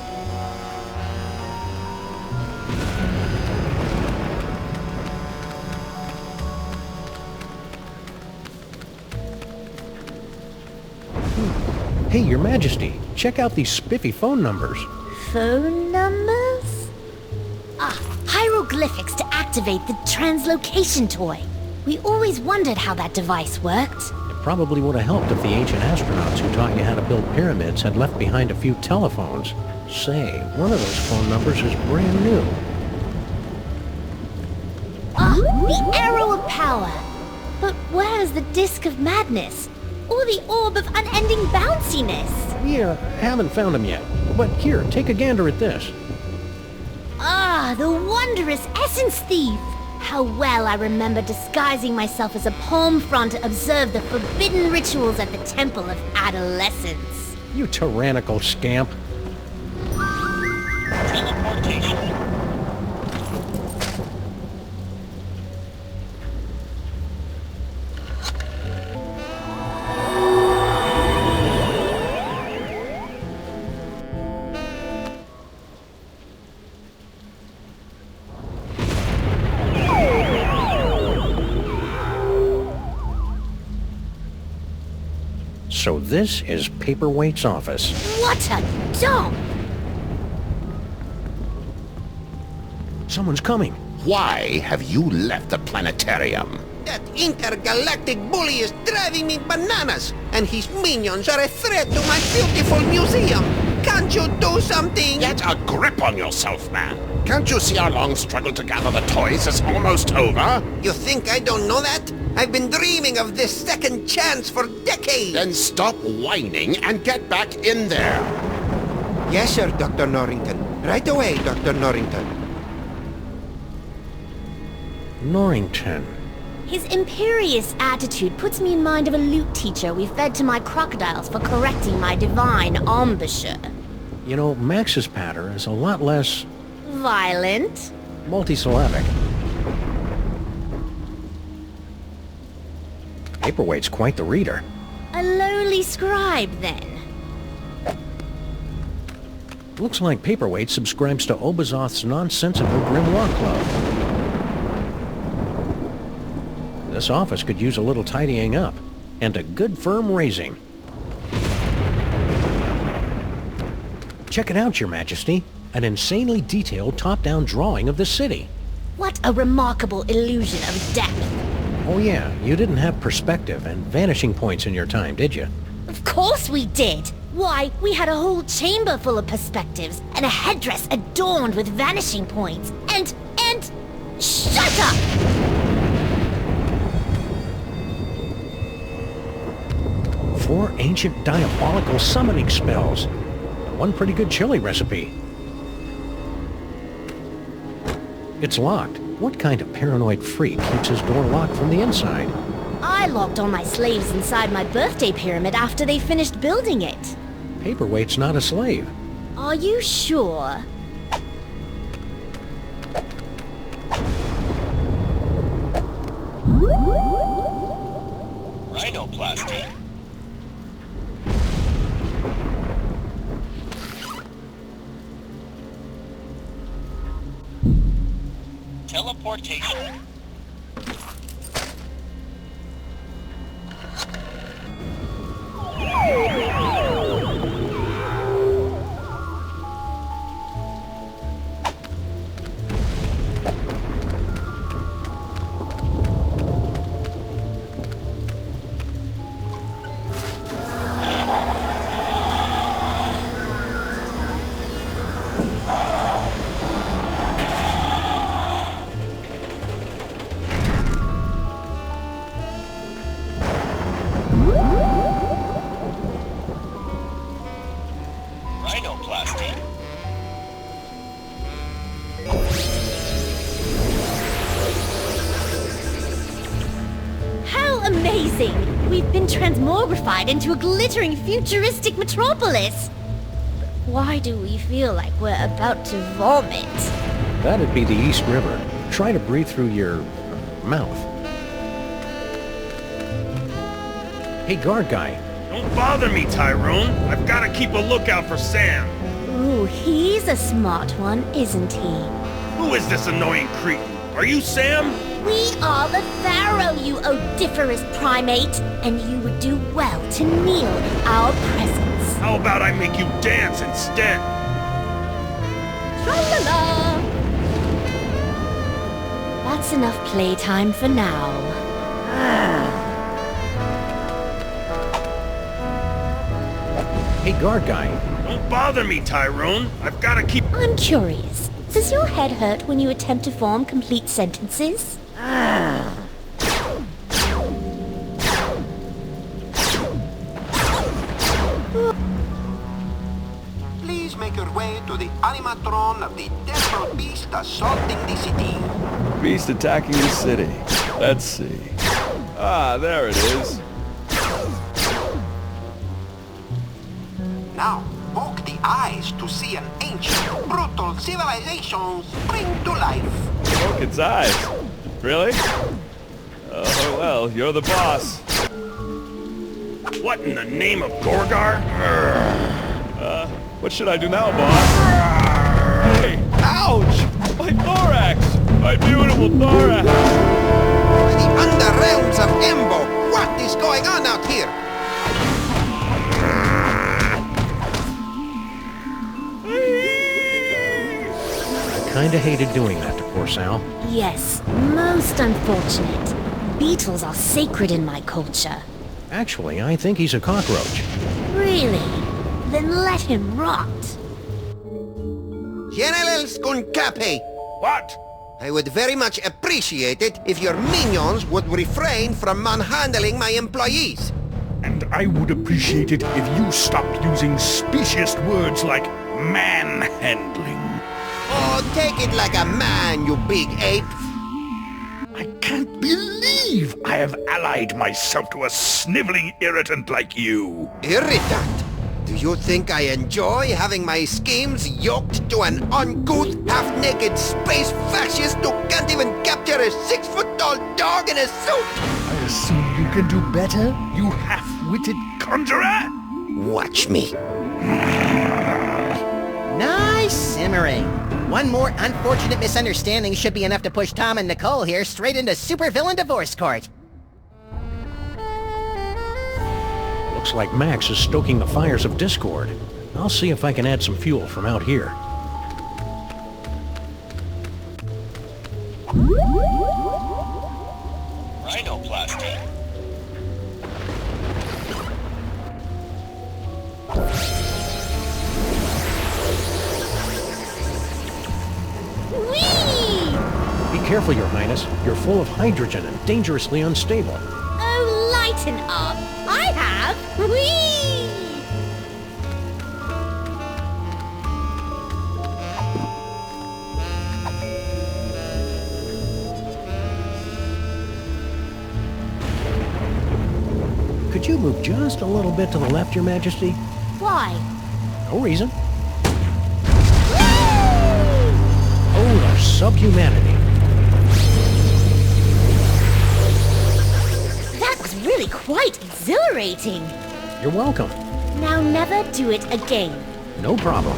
Hey, Your Majesty, check out these spiffy phone numbers. Phone numbers? Ah, hieroglyphics to activate the translocation toy. We always wondered how that device worked. It probably would have helped if the ancient astronauts who taught you how to build pyramids had left behind a few telephones. Say, one of those phone numbers is brand new. Ah, the Arrow of Power. But where's the Disc of Madness? Or the Orb of Unending Bounciness? Yeah, haven't found them yet. But here, take a gander at this. Ah, the wondrous Essence Thief. How well I remember disguising myself as a palm frond to observe the forbidden rituals at the Temple of Adolescence. You tyrannical scamp. Teleportation. So this is Paperweight's office. What a dump! Someone's coming. Why have you left the planetarium? That intergalactic bully is driving me bananas, and his minions are a threat to my beautiful museum. Can't you do something? Get a grip on yourself, man. Can't you see our long struggle to gather the toys is almost over? You think I don't know that? I've been dreaming of this second chance for decades. Then stop whining and get back in there. Yes, sir, Dr. Norrington. Right away, Dr. Norrington. Norrington. His imperious attitude puts me in mind of a lute teacher we fed to my crocodiles for correcting my divine embouchure. You know, Max's patter is a lot less Violent? multisyllabic. Paperweight's quite the reader. A lowly scribe, then. Looks like Paperweight subscribes to Obazoth's nonsensical Grimoire Club. This office could use a little tidying up, and a good firm raising. Check it out, Your Majesty. An insanely detailed top-down drawing of the city. What a remarkable illusion of depth. Oh yeah, you didn't have perspective and vanishing points in your time, did you? Of course we did! Why, we had a whole chamber full of perspectives, and a headdress adorned with vanishing points, and... Shut up! 4 ancient diabolical summoning spells. One pretty good chili recipe. It's locked. What kind of paranoid freak keeps his door locked from the inside? I locked all my slaves inside my birthday pyramid after they finished building it. Paperweight's not a slave. Are you sure? Rhinoplasty. Teleportation. Rhinoplasty. How amazing! We've been transmogrified into a glittering futuristic metropolis! Why do we feel like we're about to vomit? That'd be the East River. Try to breathe through your mouth. Hey, guard guy. Don't bother me, Tyrone. I've got to keep a lookout for Sam. Ooh, he's a smart one, isn't he? Who is this annoying cretin? Are you Sam? We are the Pharaoh, you odiferous primate, and you would do well to kneel in our presence. How about I make you dance instead? Tra-la-la! That's enough playtime for now. Hey, guard guy. Don't bother me, Tyrone. I've got to keep... I'm curious. Does your head hurt when you attempt to form complete sentences? Please make your way to the animatron of the terrible beast assaulting the city. Beast attacking the city. Let's see. Ah, there it is. Now, poke the eyes to see an ancient, brutal civilization spring to life. Poke its eyes. Really? Oh, well, you're the boss. What in the name of Gorgar? What should I do now, boss? Hey! Ouch! My thorax! My beautiful thorax! The underrealms of Embo, what is going on out here? I kinda hated doing that to poor Sal. Yes, most unfortunate. Beetles are sacred in my culture. Actually, I think he's a cockroach. Really? Then let him rot. General skun-ka'pe, What? I would very much appreciate it if your minions would refrain from manhandling my employees. And I would appreciate it if you stopped using specious words like manhandling. Oh, take it like a man, you big ape. I can't believe I have allied myself to a sniveling irritant like you. Irritant? Do you think I enjoy having my schemes yoked to an uncouth, half-naked space fascist who can't even capture a 6-foot-tall dog in a suit? I assume you can do better, you half-witted conjurer? Watch me. Nice simmering. One more unfortunate misunderstanding should be enough to push Tom and Nicole here straight into supervillain divorce court. Looks like Max is stoking the fires of discord. I'll see if I can add some fuel from out here. Rhinoplasty. Whee! Be careful, Your Highness. You're full of hydrogen and dangerously unstable. Oh, lighten up. I have. Whee! Could you move just a little bit to the left, Your Majesty? Why? No reason. Oh, the subhumanity. That was really quite exhilarating. You're welcome. Now never do it again. No problem.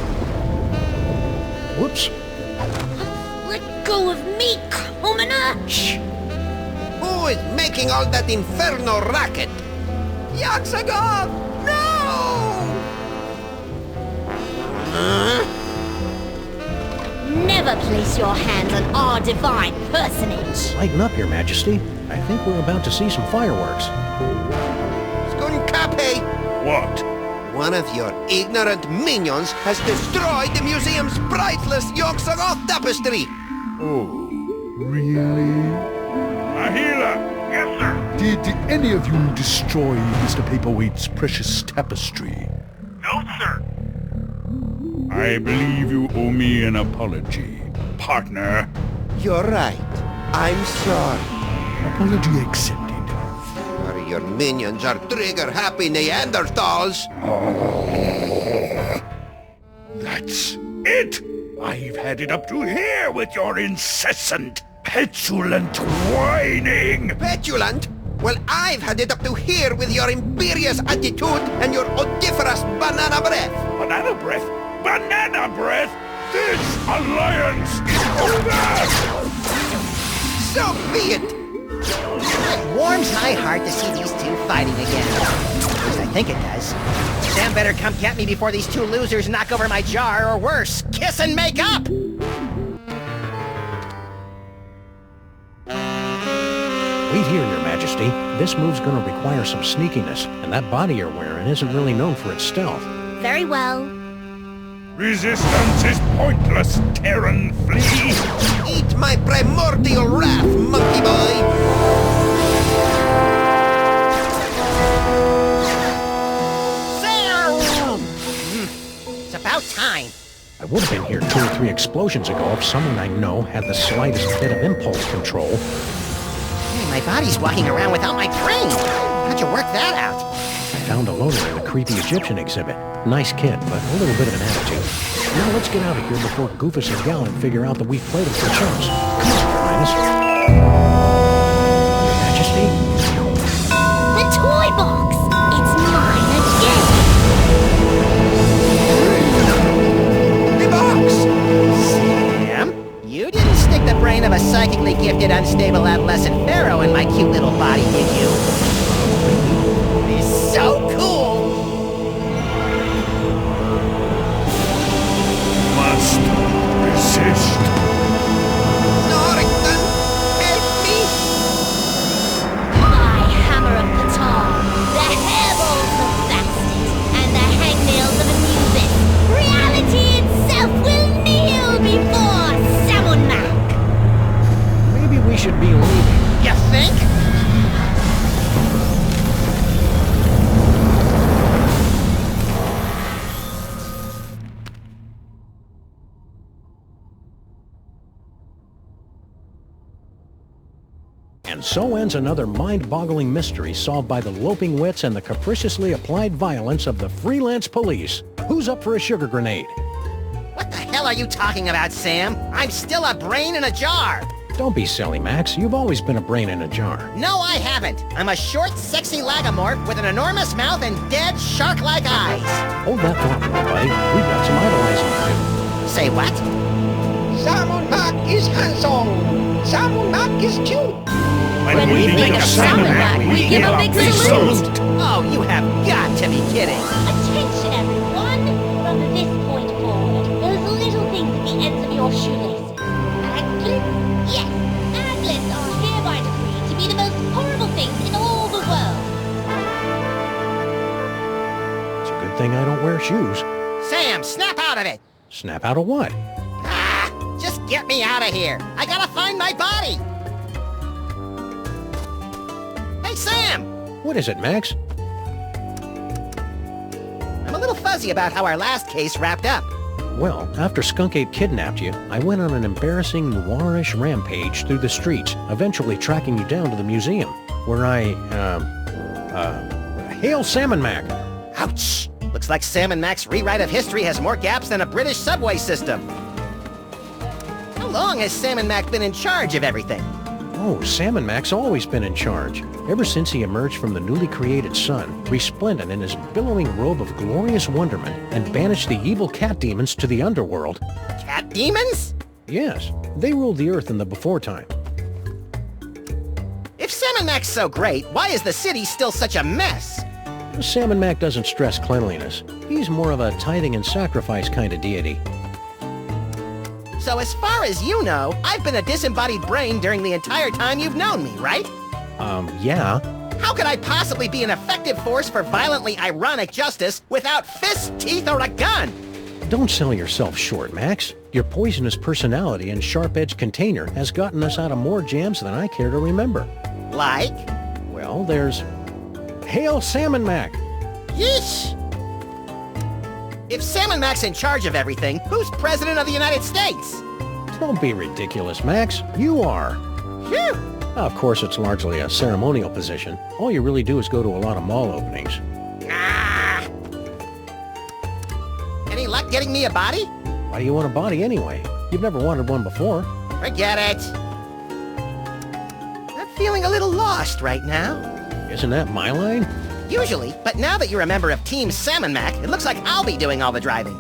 Whoops. Let go of me, commoner! Shh. Who is making all that inferno racket? Yaxagov! No! Never place your hands on our divine personage. Lighten up, Your Majesty. I think we're about to see some fireworks. Skun-ka'pe! What? One of your ignorant minions has destroyed the museum's priceless Yaxagov tapestry! Oh, really? Ahila! Yes, sir? Did any of you destroy Mr. Paperweight's precious tapestry? No, sir. I believe you owe me an apology, partner. You're right. I'm sorry. Apology accepted. Or your minions are trigger-happy Neanderthals. That's it! I've had it up to here with your incessant, petulant whining! Petulant? Well, I've had it up to here with your imperious attitude and your odoriferous banana breath. Banana breath? Banana breath? This alliance is over! So be it! It warms my heart to see these two fighting again. At least I think it does. Sam better come get me before these two losers knock over my jar, or worse, kiss and make up! Wait here, Your Majesty. This move's gonna require some sneakiness, and that body you're wearing isn't really known for its stealth. Very well. Resistance is pointless, Terran flea! Eat my primordial wrath, monkey boy! It's about time. I would have been here 2 or 3 explosions ago if someone I know had the slightest bit of impulse control. Hey, my body's walking around without my brain. How'd you work that out? I found a loader in the creepy Egyptian exhibit. Nice kid, but a little bit of an attitude. Now let's get out of here before Goofus and Gallon figure out that we've played them for chumps. Come on, friends. Your Majesty? The toy box! It's mine again! The box! Sam? You didn't stick the brain of a psychically gifted, unstable adolescent pharaoh in my cute little body, did you? He's so cool! Must resist. Norrington, help me! My hammer of Ptah, the hairballs of Bastet, and the hangnails of Anubis. Reality itself will kneel before sammun-mak. Maybe we should be leaving. You think? And so ends another mind-boggling mystery solved by the loping wits and the capriciously applied violence of the freelance police. Who's up for a sugar grenade? What the hell are you talking about, Sam? I'm still a brain in a jar! Don't be silly, Max. You've always been a brain in a jar. No, I haven't. I'm a short, sexy lagomorph with an enormous mouth and dead, shark-like eyes. Hold that thought, little buddy. We've got some idolizing to do. Say what? Sammun-mak is handsome! Sammun-mak is cute! When we think of sammun-mak, we give a big salute! Oh, you have got to be kidding! Attention, everyone! From this point forward, those little things at the ends of your shoelaces. Anklets? Yes, anklets are hereby decreed to be the most horrible things in all the world. It's a good thing I don't wear shoes. Sam, snap out of it! Snap out of what? Ah! Just get me out of here! I gotta find my body! Hey, Sam! What is it, Max? I'm a little fuzzy about how our last case wrapped up. Well, after Skunk-Ape kidnapped you, I went on an embarrassing noirish rampage through the streets, eventually tracking you down to the museum, where I, hail sammun-mak! Ouch! Looks like sammun-mak's rewrite of history has more gaps than a British subway system. How long has sammun-mak been in charge of everything? Oh, sammun-mak's always been in charge. Ever since he emerged from the newly created sun, resplendent in his billowing robe of glorious wonderment, and banished the evil cat demons to the underworld. Cat demons? Yes, they ruled the earth in the before time. If sammun-mak's so great, why is the city still such a mess? Sammun-mak doesn't stress cleanliness. He's more of a tithing and sacrifice kind of deity. So as far as you know, I've been a disembodied brain during the entire time you've known me, right? Yeah. How could I possibly be an effective force for violently ironic justice without fists, teeth, or a gun? Don't sell yourself short, Max. Your poisonous personality and sharp-edged container has gotten us out of more jams than I care to remember. Like? Well, there's... Hail sammun-mak! Yeesh! If sammun-mak's in charge of everything, who's president of the United States? Don't be ridiculous, Max. You are. Phew! Of course, it's largely a ceremonial position. All you really do is go to a lot of mall openings. Ah! Any luck getting me a body? Why do you want a body anyway? You've never wanted one before. Forget it. I'm feeling a little lost right now. Isn't that my line? Usually, but now that you're a member of Team Sammun-mak, it looks like I'll be doing all the driving.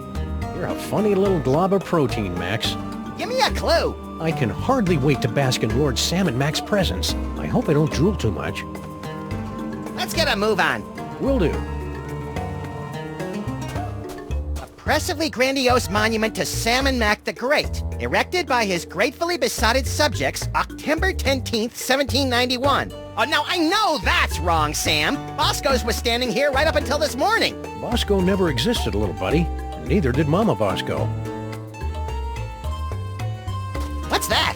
You're a funny little glob of protein, Max. Give me a clue. I can hardly wait to bask in Lord sammun-mak's presence. I hope I don't drool too much. Let's get a move on. Will do. Oppressively grandiose monument to Sammun-mak the Great, erected by his gratefully besotted subjects, October 10th, 1791. Oh, now I know that's wrong, Sam. Bosco's was standing here right up until this morning. Bosco never existed, little buddy. Neither did Mama Bosco. What's that?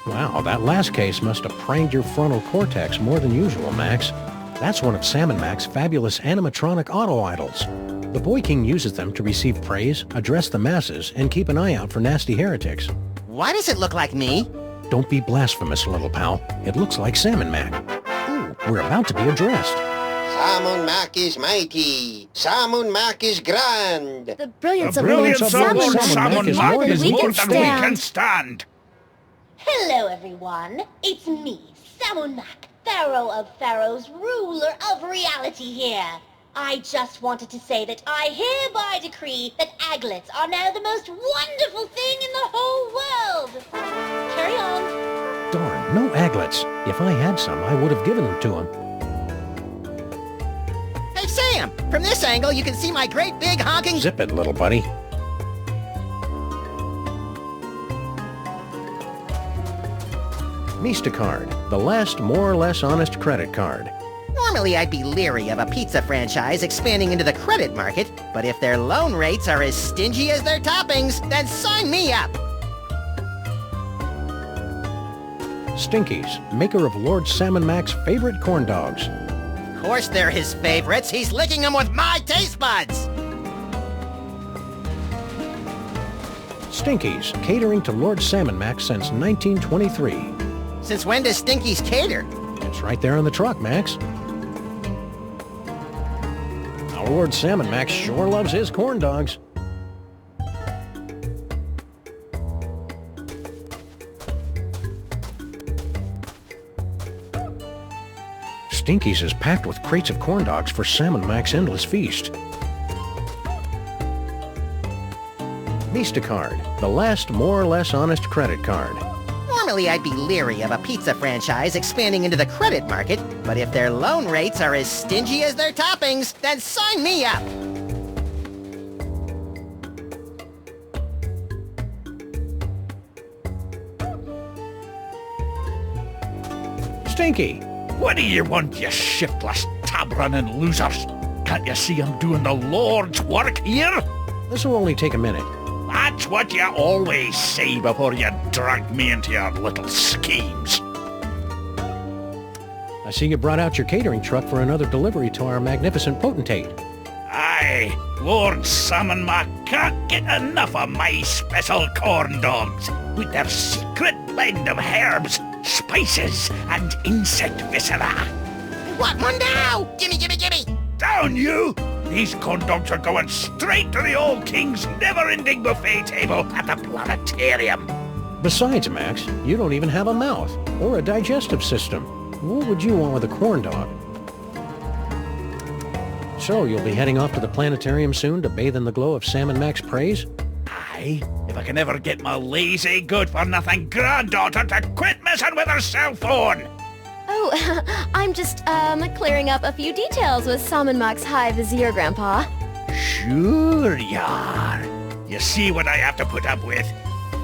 Wow, that last case must have pranked your frontal cortex more than usual, Max. That's one of sammun-mak's fabulous animatronic auto-idols. The Boy King uses them to receive praise, address the masses, and keep an eye out for nasty heretics. Why does it look like me? Don't be blasphemous, little pal. It looks like Sammun-mak. Ooh, we're about to be addressed. Sammun-mak is mighty. Sammun-mak is grand. The brilliance The of brilliance Lord of Lord Sammun-mak is more than we can stand. stand. Hello, everyone. It's me, sammun-mak, Pharaoh of Pharaohs, ruler of reality here. I just wanted to say that I hereby decree that aglets are now the most wonderful thing in the whole world. Carry on. Darn, no aglets. If I had some, I would have given them to him. Hey, Sam! From this angle, you can see my great big honking... Zip it, little buddy. Card, the last more or less honest credit card. Normally, I'd be leery of a pizza franchise expanding into the credit market, but if their loan rates are as stingy as their toppings, then sign me up! Stinkies, maker of Lord Sammun-mak's favorite corn dogs. Of course they're his favorites. He's licking them with my taste buds! Stinkies, catering to Lord Sammun-mak since 1923. Since when does Stinkies cater? It's right there on the truck, Max. Our Lord Sammun-mak sure loves his corn dogs. Stinkies is packed with crates of corn dogs for Sammun-mak's endless feast. Card, the last more or less honest credit card. Normally, I'd be leery of a pizza franchise expanding into the credit market, but if their loan rates are as stingy as their toppings, then sign me up! Stinky! What do you want, you shiftless, tab-running losers? Can't you see I'm doing the Lord's work here? This will only take a minute. That's what you always say before you drag me into your little schemes. I see you brought out your catering truck for another delivery to our magnificent potentate. Aye, Lord Sammun-mak can't get enough of my special corn dogs with their secret blend of herbs, spices, and insect viscera. I want one now! Gimme, gimme, gimme! Down you! These corn dogs are going straight to the old king's never-ending buffet table at the planetarium. Besides, Max, you don't even have a mouth or a digestive system. What would you want with a corn dog? So, you'll be heading off to the planetarium soon to bathe in the glow of Sammun-mak's praise? Aye, if I can ever get my lazy, good-for-nothing granddaughter to quit messing with her cell phone. Oh, I'm just, clearing up a few details with sammun-mak's High Vizier, Grandpa. Sure you are. You see what I have to put up with.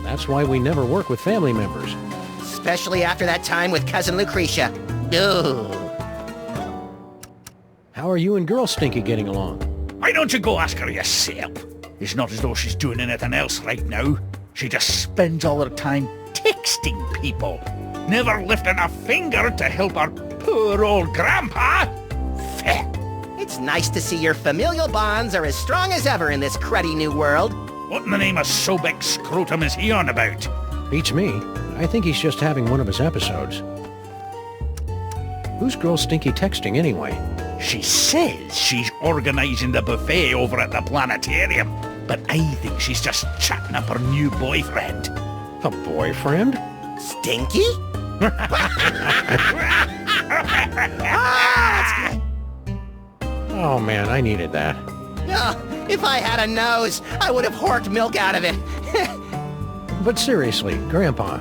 That's why we never work with family members. Especially after that time with Cousin Lucretia. Ugh. How are you and Girl Stinky getting along? Why don't you go ask her yourself? It's not as though she's doing anything else right now. She just spends all her time texting people. Never lifting a finger to help our poor old grandpa. Feh. It's nice to see your familial bonds are as strong as ever in this cruddy new world. What in the name of Sobek Scrotum is he on about? Beats me. I think he's just having one of his episodes. Who's Girl Stinky texting anyway? She says she's organizing the buffet over at the planetarium, but I think she's just chatting up her new boyfriend. A boyfriend? Stinky? Oh man, I needed that. Oh, if I had a nose, I would have horked milk out of it. But seriously, Grandpa.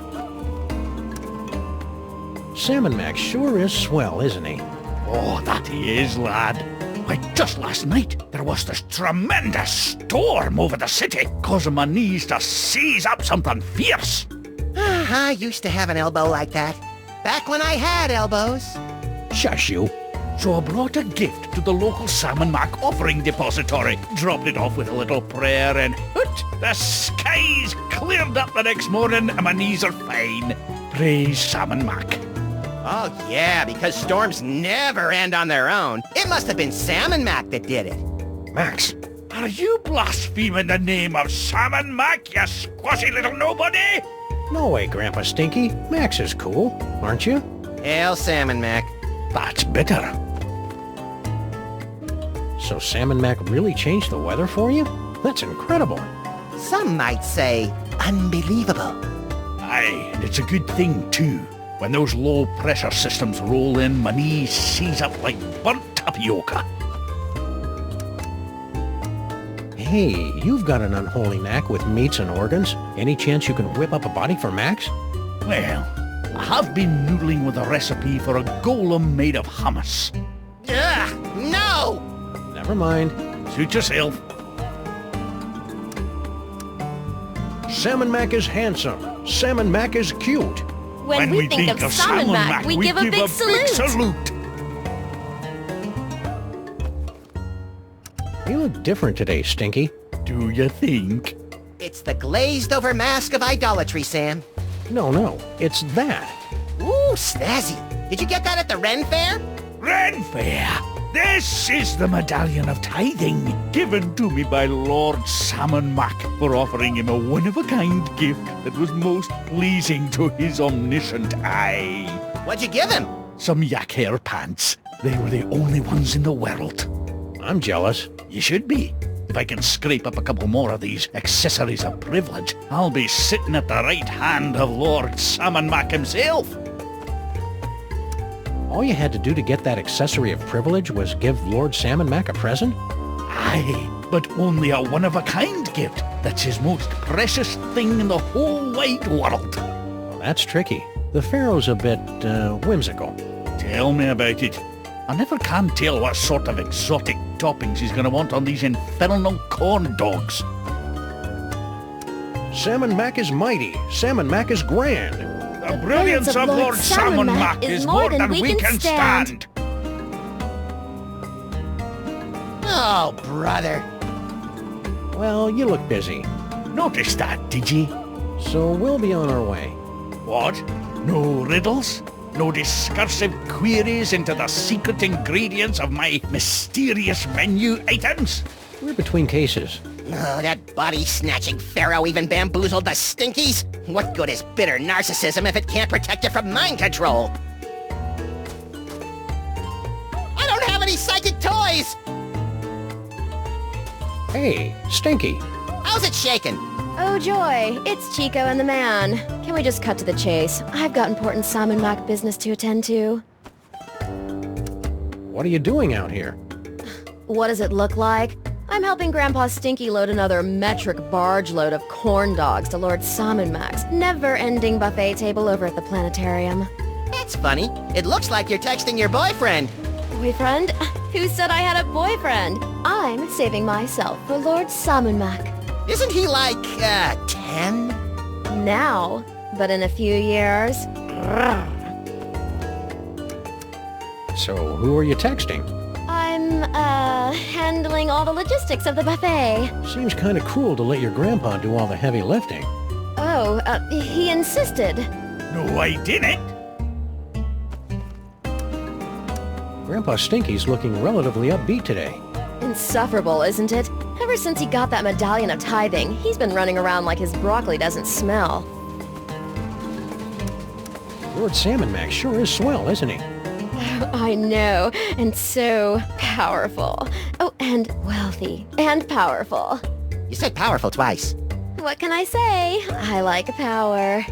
Sammun-mak sure is swell, isn't he? Oh, that he is, lad. Why, just last night, there was this tremendous storm over the city, causing my knees to seize up something fierce. I used to have an elbow like that. Back when I had elbows. Shush you. So I brought a gift to the local Sammun-mak offering depository, dropped it off with a little prayer, and hoot, the skies cleared up the next morning and my knees are fine. Praise Sammun-mak. Oh yeah, because storms never end on their own. It must have been Sammun-mak that did it. Max, Are you blaspheming the name of sammun-mak, you squashy little nobody? No way, Grandpa Stinky. Max is cool, aren't you? Hail, sammun-mak. That's better. So sammun-mak really changed the weather for you? That's incredible. Some might say unbelievable. Aye, and it's a good thing, too. When those low-pressure systems roll in, my knees seize up like burnt tapioca. Hey, you've got an unholy knack with meats and organs. Any chance you can whip up a body for Max? Well, I have been noodling with a recipe for a golem made of hummus. Ugh, no! Never mind. Suit yourself. Sammun-mak is handsome. Sammun-mak is cute. When we think of sammun-mak, we give a big salute. You look different today, Stinky. Do you think? It's the glazed-over mask of idolatry, Sam. No, it's that. Ooh, snazzy. Did you get that at the Ren Fair? Ren Fair! This is the Medallion of Tithing, given to me by Lord Sammun-mak for offering him a one-of-a-kind gift that was most pleasing to his omniscient eye. What'd you give him? Some yak hair pants. They were the only ones in the world. I'm jealous. You should be. If I can scrape up a couple more of these accessories of privilege, I'll be sitting at the right hand of Lord Sammun-mak himself. All you had to do to get that accessory of privilege was give Lord Sammun-mak a present? Aye, but only a one-of-a-kind gift. That's his most precious thing in the whole wide world. Well, that's tricky. The Pharaoh's a bit, whimsical. Tell me about it. I never can tell what sort of exotic toppings he's gonna want on these infernal corn dogs. Sammun-mak is mighty. Sammun-mak is grand. The brilliance of Lord Sammun-mak is more than we can stand. Oh, brother. Well, you look busy. Noticed that, did you? So we'll be on our way. What? No riddles? No discursive queries into the secret ingredients of my mysterious menu items? We're between cases. Oh, that body-snatching pharaoh even bamboozled the Stinkies? What good is bitter narcissism if it can't protect you from mind control? I don't have any psychic toys! Hey, Stinky. How's it shaking? Oh joy, it's Chico and the man. Can we just cut to the chase? I've got important sammun-mak business to attend to. What are you doing out here? What does it look like? I'm helping Grandpa Stinky load another metric barge load of corn dogs to Lord Sammun-mak's never-ending buffet table over at the planetarium. That's funny. It looks like you're texting your boyfriend. Boyfriend? Who said I had a boyfriend? I'm saving myself for Lord Sammun-mak. Isn't he like, 10? Now, but in a few years... So, who are you texting? I'm, handling all the logistics of the buffet. Seems kind of cruel to let your grandpa do all the heavy lifting. Oh, he insisted. No, I didn't. Grandpa Stinky's looking relatively upbeat today. Insufferable, isn't it? Ever since he got that medallion of tithing, he's been running around like his broccoli doesn't smell. Lord Sammun-mak sure is swell, isn't he? I know, and so powerful. Oh, and wealthy, and powerful. You said powerful twice. What can I say? I like power.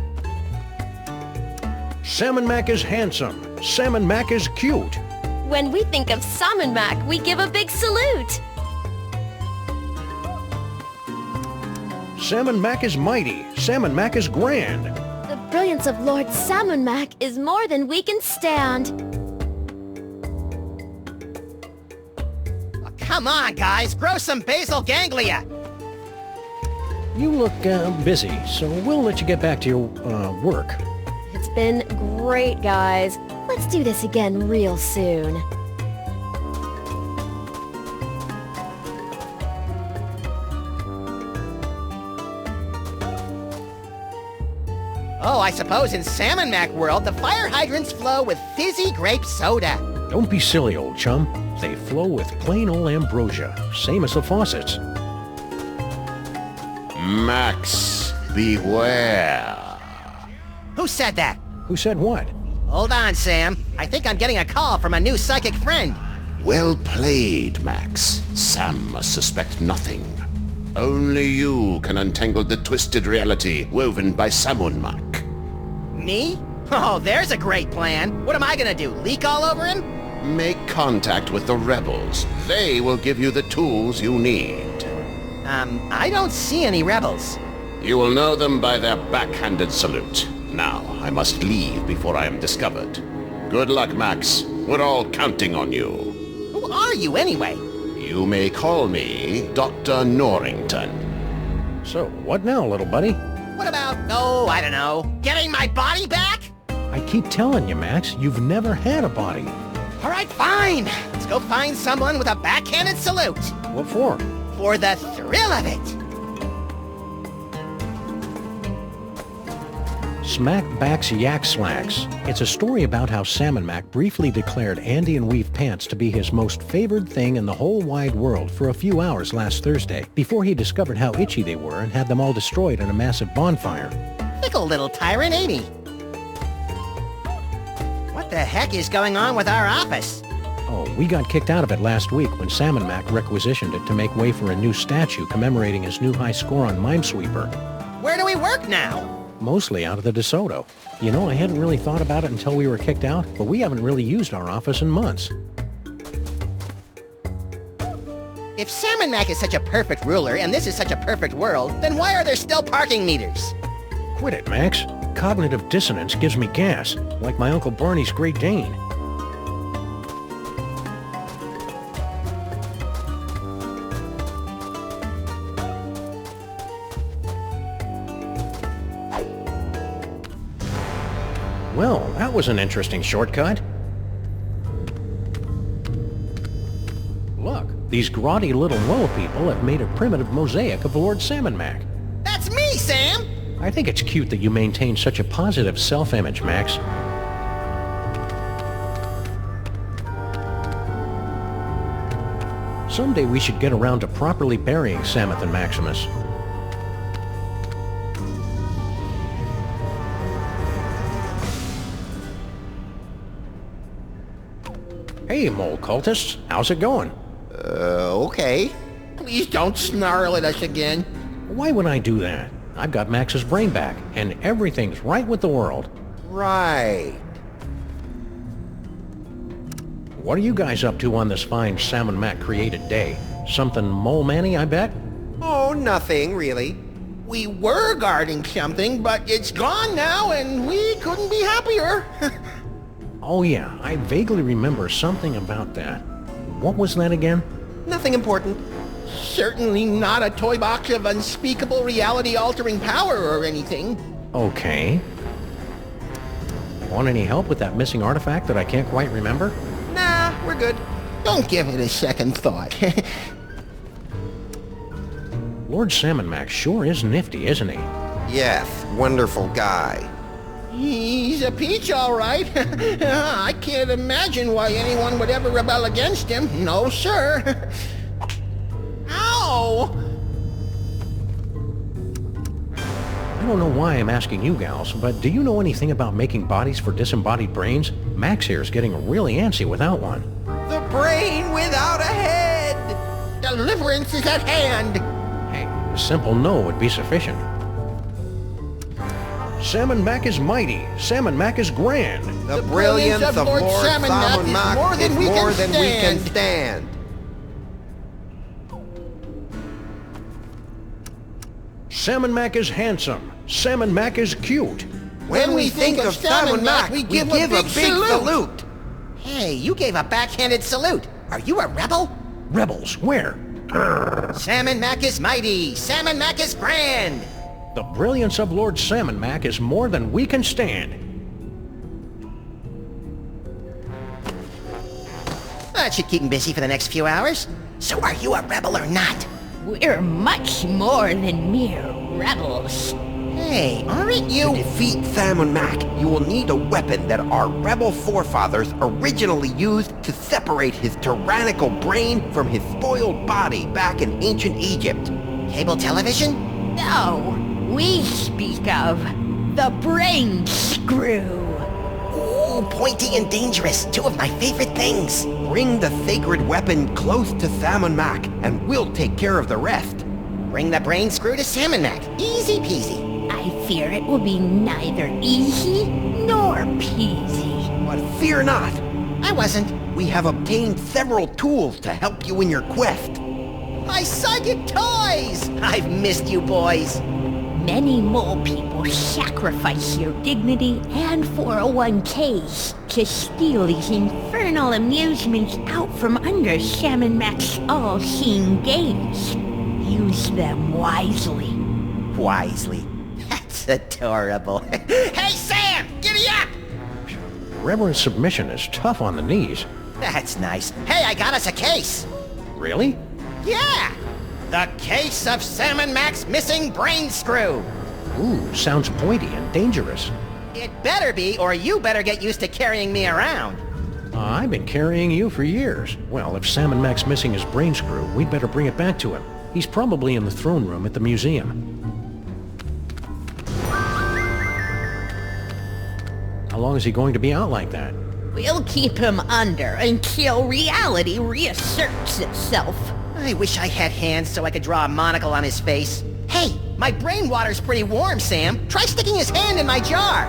Sammun-mak is handsome. Sammun-mak is cute. When we think of sammun-mak, we give a big salute. Sammun-mak is mighty. Sammun-mak is grand. The brilliance of Lord Sammun-mak is more than we can stand. Oh, come on, guys. Grow some basal ganglia. You look busy, so we'll let you get back to your work. It's been great, guys. Let's do this again real soon. Oh, I suppose in sammun-mak world, the fire hydrants flow with fizzy grape soda. Don't be silly, old chum. They flow with plain old ambrosia, same as the faucets. Max, beware. Who said that? Who said what? Hold on, Sam. I think I'm getting a call from a new psychic friend. Well played, Max. Sam must suspect nothing. Only you can untangle the twisted reality woven by sammun-mak. Me? Oh, there's a great plan. What am I gonna do, leak all over him? Make contact with the rebels. They will give you the tools you need. I don't see any rebels. You will know them by their backhanded salute. Now, I must leave before I am discovered. Good luck, Max. We're all counting on you. Who are you, anyway? You may call me Dr. Norrington. So, what now, little buddy? What about, oh, I don't know, getting my body back? I keep telling you, Max, you've never had a body. All right, fine. Let's go find someone with a backhanded salute. What for? For the thrill of it. Smack Backs Yak Slacks. It's a story about how sammun-mak briefly declared Andean weave pants to be his most favored thing in the whole wide world for a few hours last Thursday, before he discovered how itchy they were and had them all destroyed in a massive bonfire. Fickle little tyrant, ain't he? What the heck is going on with our office? Oh, we got kicked out of it last week when sammun-mak requisitioned it to make way for a new statue commemorating his new high score on Minesweeper. Where do we work now? Mostly out of the DeSoto. You know, I hadn't really thought about it until we were kicked out, but we haven't really used our office in months. If sammun-mak is such a perfect ruler and this is such a perfect world, then why are there still parking meters? Quit it, Max. Cognitive dissonance gives me gas, like my Uncle Barney's Great Dane. Well, that was an interesting shortcut. Look, these grotty little mole people have made a primitive mosaic of Lord sammun-mak. That's me, Sam! I think it's cute that you maintain such a positive self-image, Max. Someday we should get around to properly burying Samuth and Maximus. Hey, mole cultists. How's it going? Okay. Please don't snarl at us again. Why would I do that? I've got Max's brain back, and everything's right with the world. Right. What are you guys up to on this fine sammun-mak created day? Something mole-manny, I bet? Oh, nothing, really. We were guarding something, but it's gone now, and we couldn't be happier. Oh yeah, I vaguely remember something about that. What was that again? Nothing important. Certainly not a toy box of unspeakable reality-altering power or anything. Okay. Want any help with that missing artifact that I can't quite remember? Nah, we're good. Don't give it a second thought. Lord sammun-mak sure is nifty, isn't he? Yes, wonderful guy. He's a peach, all right. I can't imagine why anyone would ever rebel against him. No, sir. Ow! I don't know why I'm asking you gals, but do you know anything about making bodies for disembodied brains? Max here is getting really antsy without one. The brain without a head! Deliverance is at hand! Hey, a simple no would be sufficient. Sammun-mak is mighty. Sammun-mak is grand. The brilliance of Lord Sammun-mak is more than we can stand. Sammun-mak is handsome. Sammun-mak is cute. When we think of sammun-mak, we give a big salute. Hey, you gave a backhanded salute. Are you a rebel? Rebels, where? Sammun-mak is mighty. Sammun-mak is grand. The brilliance of Lord sammun-mak is more than we can stand. That should keep him busy for the next few hours. So are you a rebel or not? We're much more than mere rebels. Hey, aren't To you... defeat sammun-mak, you will need a weapon that our rebel forefathers originally used to separate his tyrannical brain from his spoiled body back in ancient Egypt. Cable television? No, we speak of the brain screw. Ooh, pointy and dangerous. Two of my favorite things. Bring the sacred weapon close to sammun-mak, and we'll take care of the rest. Bring the brain screw to sammun-mak. Easy peasy. I fear it will be neither easy nor peasy. But fear not. I wasn't. We have obtained several tools to help you in your quest. My psychic toys! I've missed you boys. Many more people sacrifice their dignity and 401ks to steal these infernal amusements out from under sammun-mak's all-seeing gaze. Use them wisely. Wisely. That's adorable. Hey, Sam! Giddy up! Reverend submission is tough on the knees. That's nice. Hey, I got us a case. Really? Yeah! The case of sammun-mak's missing brain screw. Ooh, sounds pointy and dangerous. It better be, or you better get used to carrying me around. I've been carrying you for years. Well, if sammun-mak's missing his brain screw, we'd better bring it back to him. He's probably in the throne room at the museum. How long is he going to be out like that? We'll keep him under until reality reasserts itself. I wish I had hands so I could draw a monocle on his face. Hey, my brain water's pretty warm, Sam. Try sticking his hand in my jar.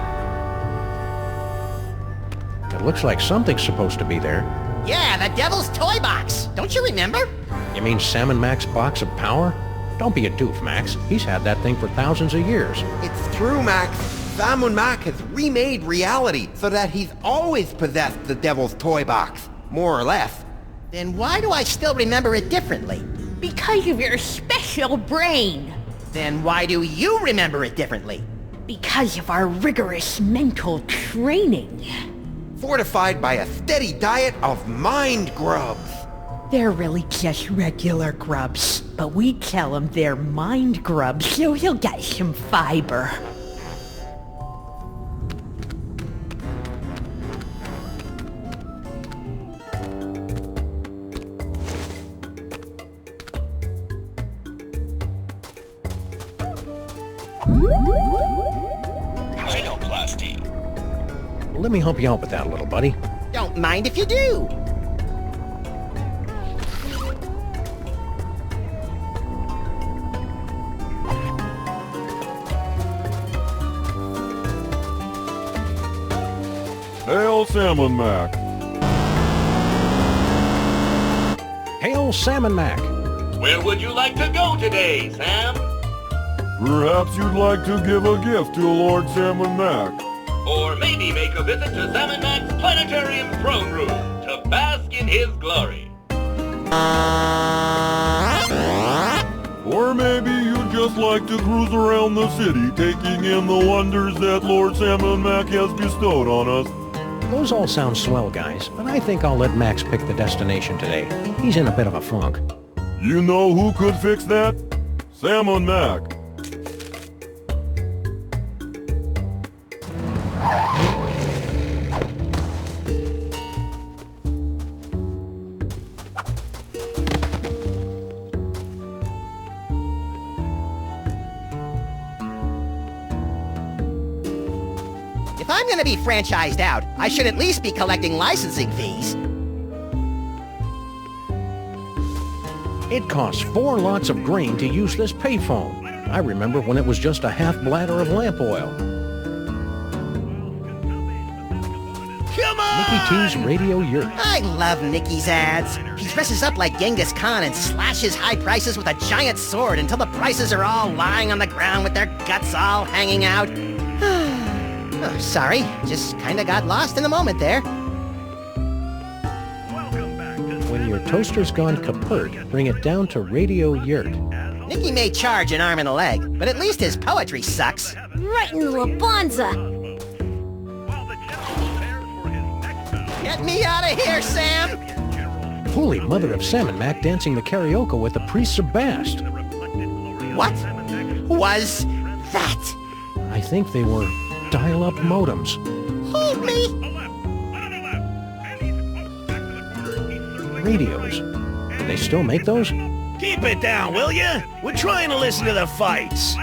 It looks like something's supposed to be there. Yeah, the devil's toy box. Don't you remember? You mean sammun-mak's box of power? Don't be a doof, Max. He's had that thing for thousands of years. It's true, Max. Sammun-mak has remade reality so that he's always possessed the devil's toy box, more or less. Then why do I still remember it differently? Because of your special brain. Then why do you remember it differently? Because of our rigorous mental training. Fortified by a steady diet of mind grubs. They're really just regular grubs, but we tell him they're mind grubs so he'll get some fiber. Let me help you out with that, little buddy. Don't mind if you do. Hail sammun-mak. Hail sammun-mak. Where would you like to go today, Sam? Perhaps you'd like to give a gift to Lord sammun-mak. Or maybe make a visit to sammun-mak's planetarium throne room to bask in his glory. Or maybe you'd just like to cruise around the city, taking in the wonders that Lord sammun-mak has bestowed on us. Those all sound swell, guys, but I think I'll let Max pick the destination today. He's in a bit of a funk. You know who could fix that? Sammun-mak. If I'm gonna be franchised out, I should at least be collecting licensing fees. It costs 4 lots of grain to use this payphone. I remember when it was just a half bladder of lamp oil. Come on! Nicky T's Radio Yurt. I love Nicky's ads. He dresses up like Genghis Khan and slashes high prices with a giant sword until the prices are all lying on the ground with their guts all hanging out. Oh, sorry, just kinda got lost in the moment there. When your toaster's gone kaput, bring it down to Radio Yurt. Nicky may charge an arm and a leg, but at least his poetry sucks. Right in the Labanza. Get me out of here, Sam! Holy mother of sammun-mak dancing the karaoke with the priests of Bast. What was that? I think they were dial-up modems. Hold me! Radios. Do they still make those? Keep it down, will ya? We're trying to listen to the fights.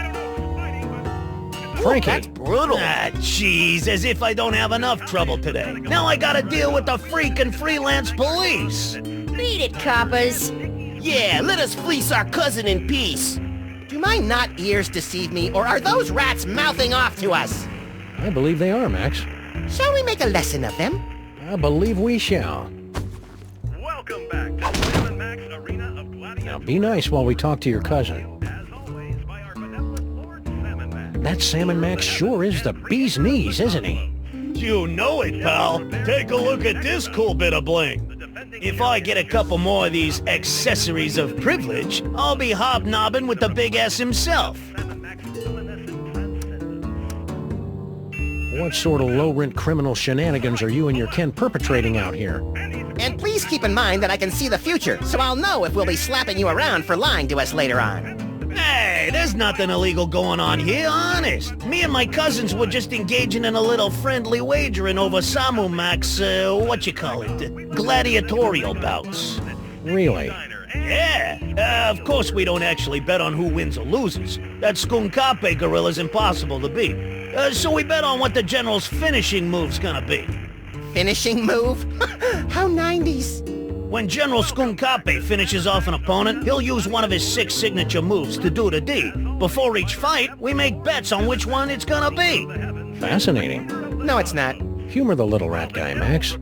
Frankie! That's brutal. Ah, jeez, as if I don't have enough trouble today. Now I gotta deal with the freaking freelance police. Beat it, coppers. Yeah, let us fleece our cousin in peace. Do my not ears deceive me, or are those rats mouthing off to us? I believe they are, Max. Shall we make a lesson of them? I believe we shall. Welcome back to sammun-mak's Arena of Gladiators. Now be nice while we talk to your cousin. As always, by our benevolent Lord Sammun-mak. That sammun-mak sure is the bee's knees, isn't he? You know it, pal. Take a look at this cool bit of bling. If I get a couple more of these accessories of privilege, I'll be hobnobbing with the big S himself. What sort of low-rent criminal shenanigans are you and your kin perpetrating out here? And please keep in mind that I can see the future, so I'll know if we'll be slapping you around for lying to us later on. Hey, there's nothing illegal going on here, honest. Me and my cousins were just engaging in a little friendly wagering over sammun-mak's, gladiatorial bouts. Really? Yeah, of course we don't actually bet on who wins or loses. That skun-ka'pe gorilla's impossible to beat. So we bet on what the general's finishing move's gonna be. Finishing move? How 90s. When General skun-ka'pe finishes off an opponent, he'll use one of his 6 signature moves to do the deed. Before each fight, we make bets on which one it's gonna be. Fascinating. No, it's not. Humor the little rat guy, Max.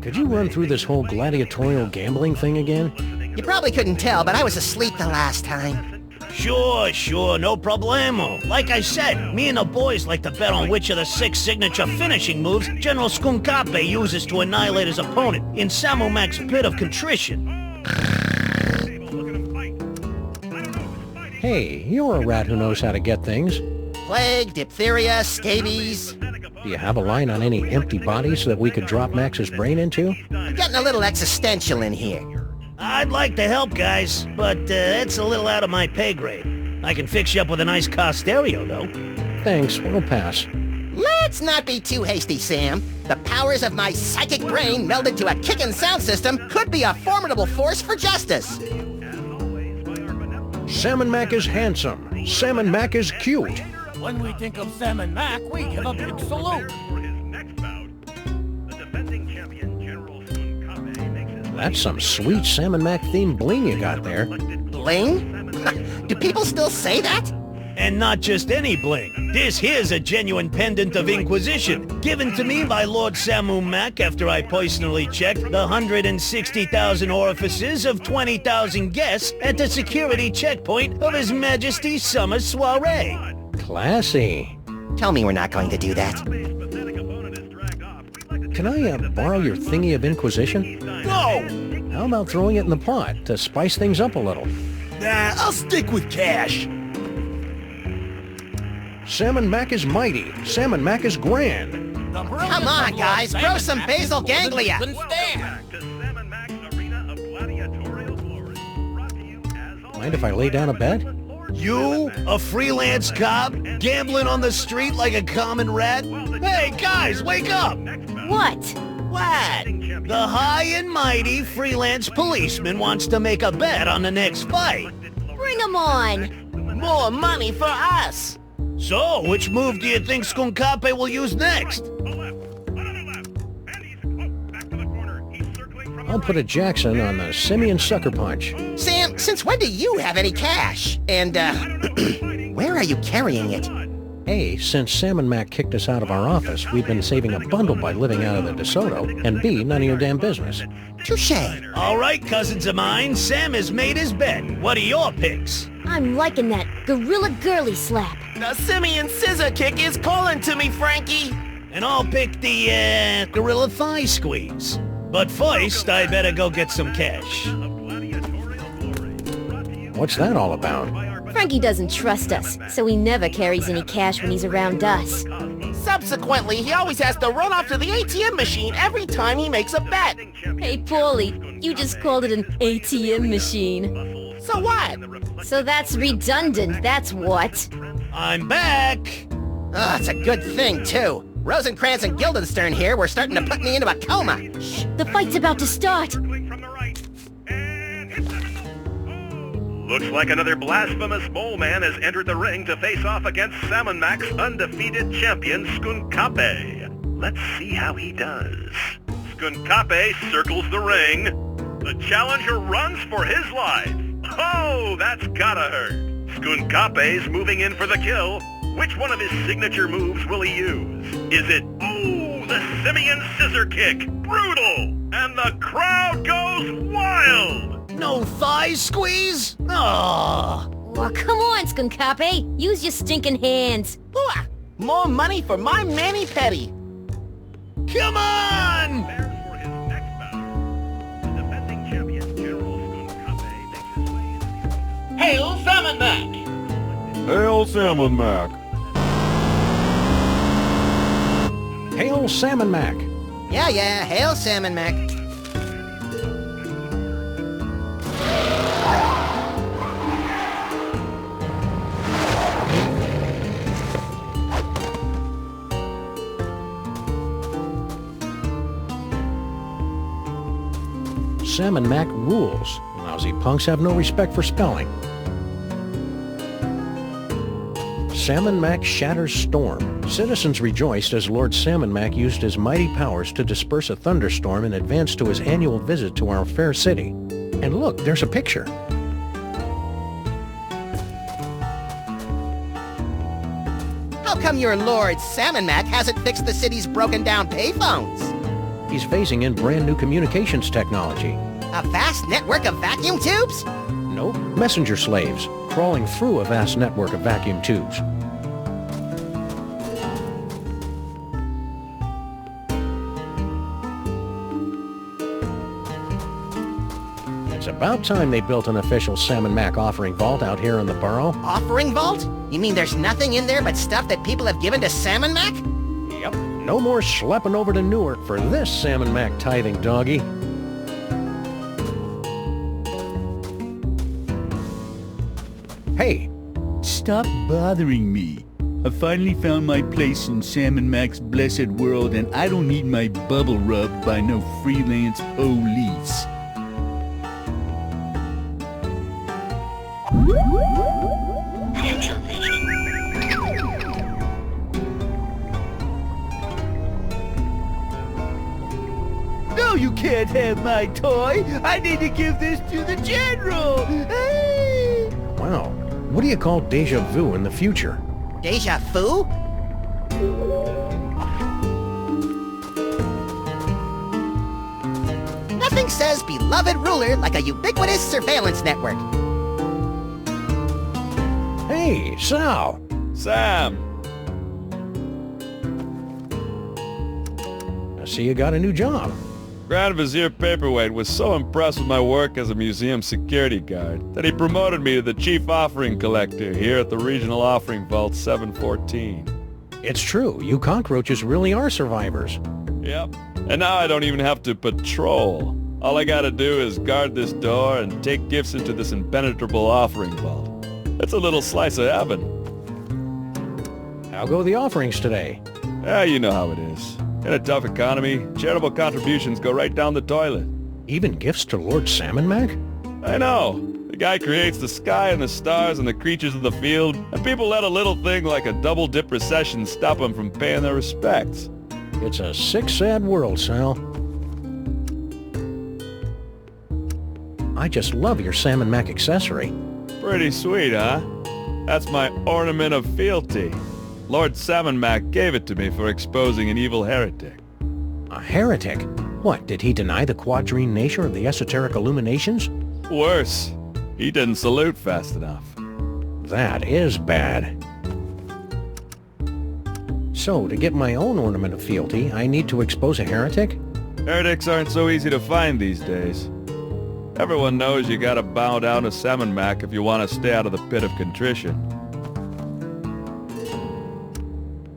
Could you run through this whole gladiatorial gambling thing again? You probably couldn't tell, but I was asleep the last time. Sure, no problemo. Like I said, me and the boys like to bet on which of the 6 signature finishing moves General skun-ka'pe uses to annihilate his opponent in sammun-mak's pit of contrition. Hey, you're a rat who knows how to get things. Plague, diphtheria, scabies. Do you have a line on any empty bodies so that we could drop Max's brain into? I'm getting a little existential in here. I'd like to help, guys, but it's a little out of my pay grade. I can fix you up with a nice car stereo, though. Thanks, we'll pass. Let's not be too hasty, Sam. The powers of my psychic brain melded to a kickin' sound system could be a formidable force for justice. Sammun-mak is handsome. Sammun-mak is cute. When we think of sammun-mak, we give a big salute. That's some sweet sammun-mak themed bling you got there. Bling? Do people still say that? And not just any bling. This here's a genuine pendant of Inquisition, given to me by Lord sammun-mak after I personally checked the 160,000 orifices of 20,000 guests at the security checkpoint of His Majesty's summer soiree. Classy. Tell me we're not going to do that. Can I borrow your thingy of Inquisition? No! How about throwing it in the pot to spice things up a little? Nah, I'll stick with cash. Sammun-mak is mighty. Sammun-mak is grand. Come on, guys, grow some basal ganglia. Mind if I lay down a bet? You, a freelance cop, gambling on the street like a common rat? Hey, guys, wake up! What? What? The high and mighty freelance policeman wants to make a bet on the next fight. Bring 'em on! More money for us! So, which move do you think skun-ka'pe will use next? I'll put a Jackson on the Simian Sucker Punch. Sam, since when do you have any cash? And, where are you carrying it? A, since sammun-mak kicked us out of our office, we've been saving a bundle by living out of the DeSoto, and B, none of your damn business. Touché. All right, cousins of mine, Sam has made his bet. What are your picks? I'm liking that gorilla girly slap. The Simian scissor kick is calling to me, Frankie. And I'll pick the, gorilla thigh squeeze. But first, I better go get some cash. What's that all about? Frankie doesn't trust us, so he never carries any cash when he's around us. Subsequently, he always has to run off to the ATM machine every time he makes a bet. Hey, Paulie, you just called it an ATM machine. So what? So that's redundant, that's what. I'm back! Oh, it's a good thing, too. Rosencrantz and Guildenstern here were starting to put me into a coma. Shh, the fight's about to start. Looks like another blasphemous mole man has entered the ring to face off against sammun-mak's undefeated champion, skun-ka'pe. Let's see how he does. Skun-ka'pe circles the ring. The challenger runs for his life. Oh, that's gotta hurt. Skun-ka'pe's moving in for the kill. Which one of his signature moves will he use? Is it, the simian scissor kick? Brutal! And the crowd goes wild! No thigh squeeze? Oh. Oh, come on, skun-ka'pe. Use your stinking hands. Ooh, more money for my mani-pedi. Come on! For his next bout, the defending champion, General skun-ka'pe, makes his way into the... Hail Sammun-mak! Hail sammun-mak! Hail sammun-mak! Yeah, hail sammun-mak. Sammun-mak rules. Lousy punks have no respect for spelling. Sammun-mak shatters storm. Citizens rejoiced as Lord Sammun-mak used his mighty powers to disperse a thunderstorm in advance to his annual visit to our fair city. And look, there's a picture. How come your Lord Sammun-mak hasn't fixed the city's broken-down payphones? He's phasing in brand new communications technology. A vast network of vacuum tubes? Nope, messenger slaves, crawling through a vast network of vacuum tubes. It's about time they built an official sammun-mak offering vault out here in the borough. Offering vault? You mean there's nothing in there but stuff that people have given to sammun-mak? Yep. No more schlepping over to Newark for this sammun-mak tithing doggy. Hey! Stop bothering me. I finally found my place in sammun-mak's blessed world, and I don't need my bubble rubbed by no freelance police. No, you can't have my toy. I need to give this to the General. Hey! Wow. What do you call deja vu in the future? Deja vu? Nothing says beloved ruler like a ubiquitous surveillance network. Hey, Sal! Sam! I see you got a new job. Grand Vizier Paperweight was so impressed with my work as a museum security guard that he promoted me to the Chief Offering Collector here at the Regional Offering Vault 714. It's true, you cockroaches really are survivors. Yep. And now I don't even have to patrol. All I gotta do is guard this door and take gifts into this impenetrable offering vault. It's a little slice of heaven. How go the offerings today? You know how it is. In a tough economy, charitable contributions go right down the toilet. Even gifts to Lord Sammun-mak? I know. The guy creates the sky and the stars and the creatures of the field, and people let a little thing like a double-dip recession stop them from paying their respects. It's a sick, sad world, Sal. I just love your sammun-mak accessory. Pretty sweet, huh? That's my ornament of fealty. Lord Sammun-mak gave it to me for exposing an evil heretic. A heretic? What, did he deny the quadrine nature of the esoteric illuminations? Worse, he didn't salute fast enough. That is bad. So, to get my own ornament of fealty, I need to expose a heretic? Heretics aren't so easy to find these days. Everyone knows you gotta bow down to sammun-mak if you want to stay out of the pit of contrition.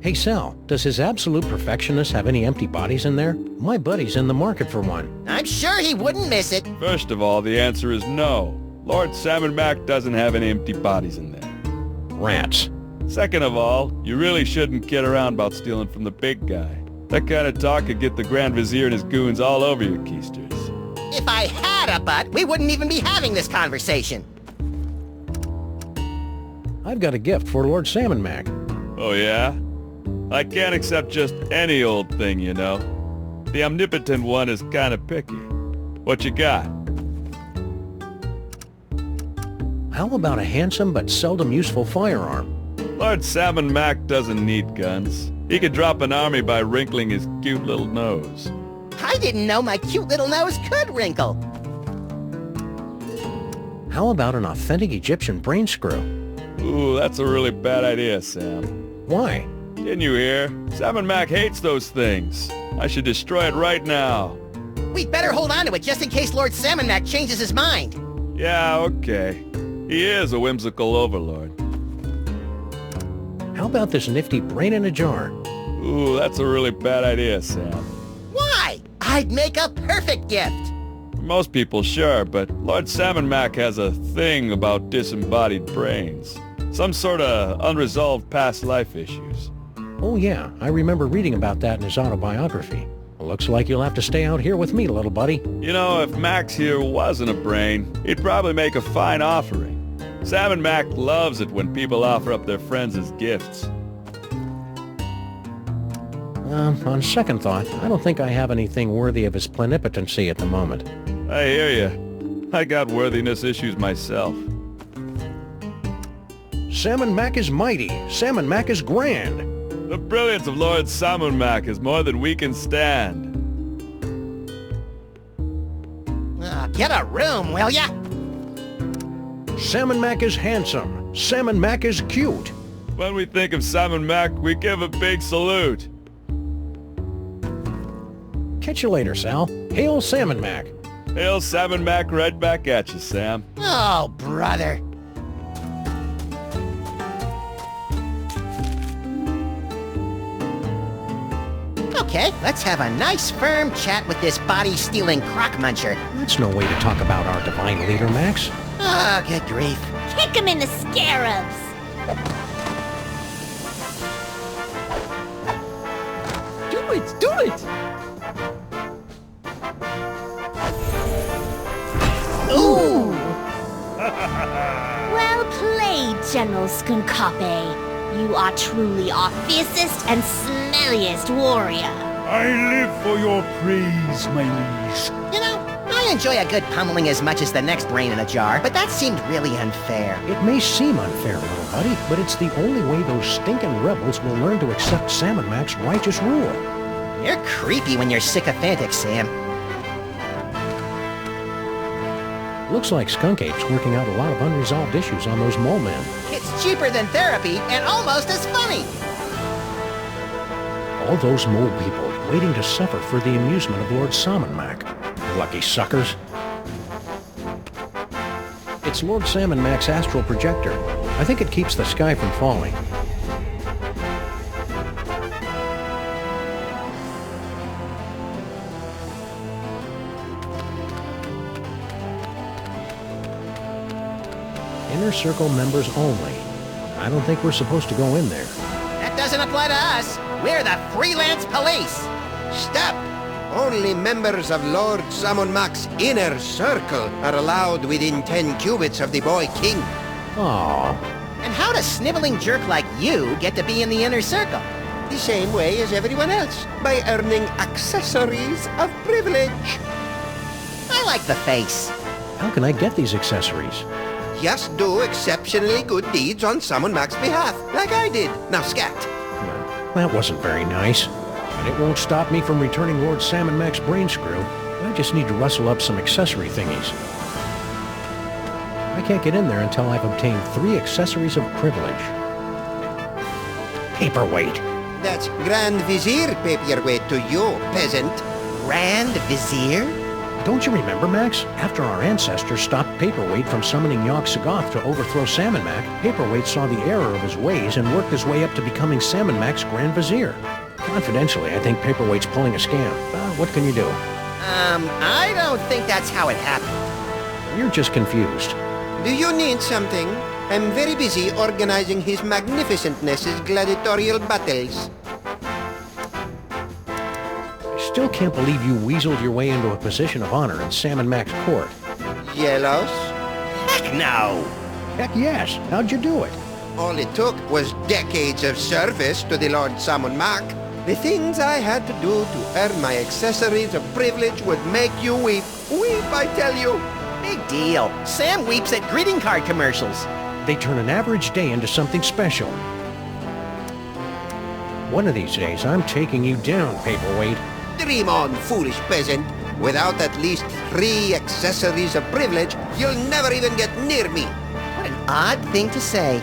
Hey Sal, does his absolute perfectionist have any empty bodies in there? My buddy's in the market for one. I'm sure he wouldn't miss it. First of all, the answer is no. Lord sammun-mak doesn't have any empty bodies in there. Rats. Second of all, you really shouldn't kid around about stealing from the big guy. That kind of talk could get the Grand Vizier and his goons all over your keisters. If I had a butt, we wouldn't even be having this conversation. I've got a gift for Lord sammun-mak. Oh yeah? I can't accept just any old thing, you know. The omnipotent one is kind of picky. What you got? How about a handsome but seldom useful firearm? Lord sammun-mak doesn't need guns. He could drop an army by wrinkling his cute little nose. I didn't know my cute little nose could wrinkle. How about an authentic Egyptian brain screw? Ooh, that's a really bad idea, Sam. Why? Didn't you hear? Sammun-mak hates those things. I should destroy it right now. We'd better hold on to it just in case Lord sammun-mak changes his mind. Yeah, okay. He is a whimsical overlord. How about this nifty brain in a jar? Ooh, that's a really bad idea, Sam. Why? I'd make a perfect gift. For most people, sure, but Lord sammun-mak has a thing about disembodied brains. Some sort of unresolved past life issues. Oh yeah, I remember reading about that in his autobiography. Looks like you'll have to stay out here with me, little buddy. You know, if Max here wasn't a brain, he'd probably make a fine offering. Sammun-mak loves it when people offer up their friends as gifts. On second thought, I don't think I have anything worthy of his plenipotency at the moment. I hear you. I got worthiness issues myself. Sammun-mak is mighty. Sammun-mak is grand. The brilliance of Lord sammun-mak is more than we can stand. Get a room, will ya? Sammun-mak is handsome. Sammun-mak is cute. When we think of sammun-mak, we give a big salute. Catch you later, Sal. Hail Sammun-mak. Hail sammun-mak right back at you, Sam. Oh, brother. Okay, let's have a nice firm chat with this body-stealing crock-muncher. That's no way to talk about our divine leader, Max. Oh, good grief. Kick him in the scarabs. Do it! Do it! Ooh! Well played, General skun-ka'pe. You are truly our fiercest and smelliest warrior. I live for your praise, my liege. You know, I enjoy a good pummeling as much as the next brain in a jar, but that seemed really unfair. It may seem unfair, little buddy, but it's the only way those stinking rebels will learn to accept sammun-mak's righteous rule. You're creepy when you're sycophantic, Sam. Looks like Skunk-Ape's working out a lot of unresolved issues on those mole men. It's cheaper than therapy and almost as funny. All those mole people waiting to suffer for the amusement of Lord sammun-mak. Lucky suckers. It's Lord sammun-mak's astral projector. I think it keeps the sky from falling. Inner Circle members only. I don't think we're supposed to go in there. That doesn't apply to us. We're the freelance police. Stop! Only members of Lord sammun-mak's inner circle are allowed within 10 cubits of the boy king. Aww. And how does sniveling jerk like you get to be in the inner circle? The same way as everyone else, by earning accessories of privilege. I like the face. How can I get these accessories? Just do exceptionally good deeds on sammun-mak's behalf, like I did. Now scat. Well, that wasn't very nice. But it won't stop me from returning Lord sammun-mak's brain screw. I just need to rustle up some accessory thingies. I can't get in there until I've obtained 3 accessories of privilege. Paperweight. That's Grand Vizier paperweight to you, peasant. Grand Vizier? Don't you remember, Max? After our ancestors stopped Paperweight from summoning Yog-Sothoth to overthrow sammun-mak, Paperweight saw the error of his ways and worked his way up to becoming sammun-mak's Grand Vizier. Confidentially, I think Paperweight's pulling a scam. What can you do? I don't think that's how it happened. You're just confused. Do you need something? I'm very busy organizing His Magnificentness's gladiatorial battles. I still can't believe you weaseled your way into a position of honor in sammun-mak's court. Jealous? Heck no! Heck yes. How'd you do it? All it took was decades of service to the Lord Sammun-mak. The things I had to do to earn my accessories of privilege would make you weep. Weep, I tell you. Big deal. Sam weeps at greeting card commercials. They turn an average day into something special. One of these days, I'm taking you down, Paperweight. Dream on, foolish peasant. Without at least 3 accessories of privilege, you'll never even get near me. What an odd thing to say.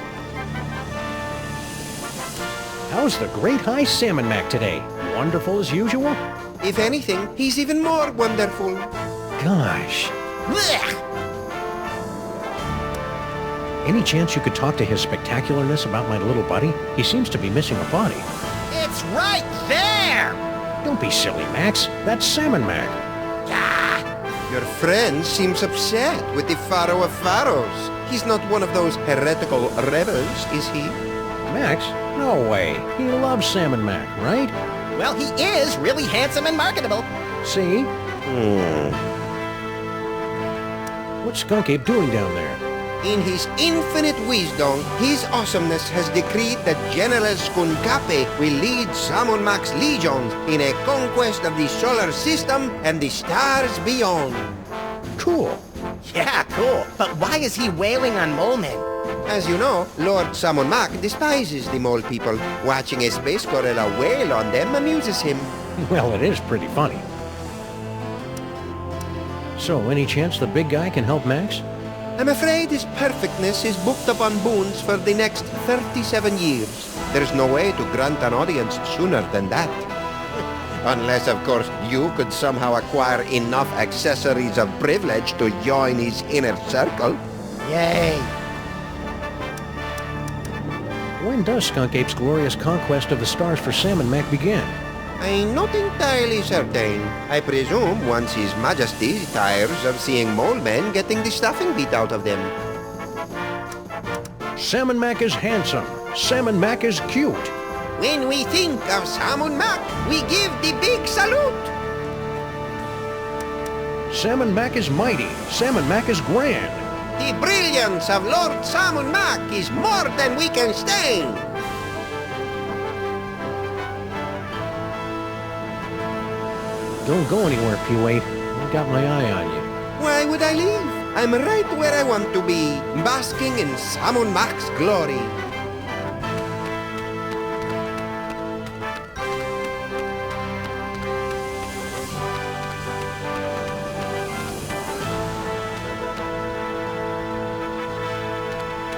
How's the great high sammun-mak today? Wonderful as usual? If anything, he's even more wonderful. Gosh. Blech! Any chance you could talk to his spectacularness about my little buddy? He seems to be missing a body. It's right there! Don't be silly, Max. That's sammun-mak. Your friend seems upset with the Pharaoh of Pharaohs. He's not one of those heretical rebels, is he? Max? No way. He loves sammun-mak, right? Well, he is really handsome and marketable. See? What's skun-ka'pe doing down there? In his infinite wisdom, his awesomeness has decreed that General Skun-ka'pe will lead sammun-mak's legions in a conquest of the solar system and the stars beyond. Cool. Yeah, cool. But why is he wailing on mole men? As you know, Lord Sammun-mak despises the mole people. Watching a space gorilla wail on them amuses him. Well, it is pretty funny. So, any chance the big guy can help Max? I'm afraid his perfectness is booked upon boons for the next 37 years. There's no way to grant an audience sooner than that. Unless, of course, you could somehow acquire enough accessories of privilege to join his inner circle. Yay! When does skun-ka'pe's glorious conquest of the stars for sammun-mak begin? I'm not entirely certain. I presume once His Majesty tires of seeing mole men getting the stuffing beat out of them. Sammun-mak is handsome. Sammun-mak is cute. When we think of Sammun-mak, we give the big salute. Sammun-mak is mighty. Sammun-mak is grand. The brilliance of Lord Sammun-mak is more than we can stand. Don't go anywhere, P-Wait. I've got my eye on you. Why would I leave? I'm right where I want to be, basking in sammun-mak's glory.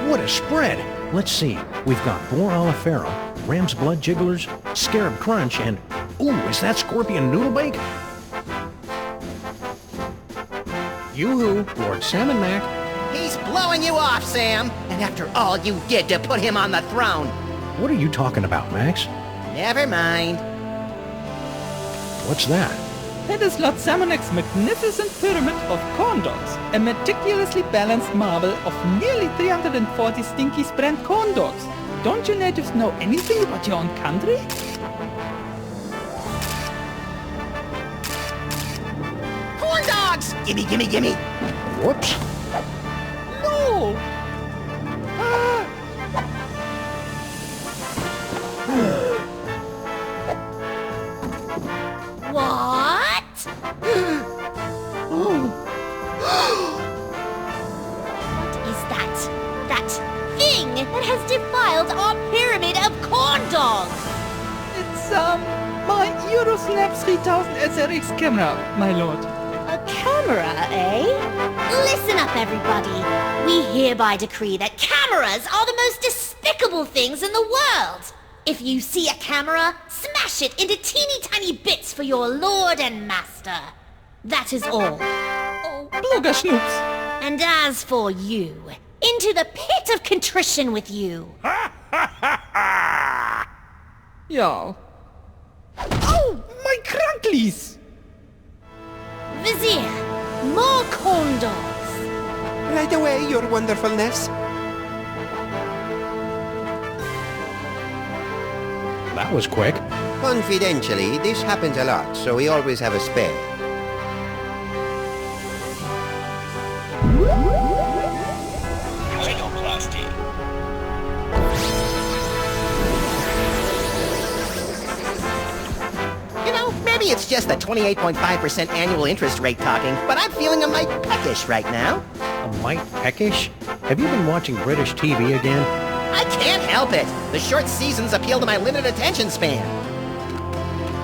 What a spread! Let's see. We've got boar a la Pharaoh, ram's blood jigglers, scarab crunch, and... Ooh, is that scorpion noodle bake? Yoo-hoo, Lord Sammun-mak. He's blowing you off, Sam! And after all you did to put him on the throne! What are you talking about, Max? Never mind. What's that? That is Lord Sammun-mak's magnificent pyramid of corn dogs, a meticulously balanced marble of nearly 340 stinky brand corn dogs. Don't you natives know anything about your own country? Corn dogs! Gimme, gimme, gimme! Whoops. No! What? What is that? That thing that has defiled our pyramid of corn dogs! It's, my Eurosnap 3000 SRX camera, my lord. A camera, eh? Listen up, everybody. We hereby decree that cameras are the most despicable things in the world. If you see a camera, smash it into teeny tiny bits for your lord and master. That is all. Oh, Blogger Schnoops. And as for you, into the pit of contrition with you. Ja. Oh, my crunklies! Vizier, more corn dogs. Right away, your wonderfulness. That was quick. Confidentially, this happens a lot, so we always have a spare. You know, maybe it's just the 28.5% annual interest rate talking, but I'm feeling a mite peckish right now. A mite peckish? Have you been watching British TV again? I can't help it. The short seasons appeal to my limited attention span.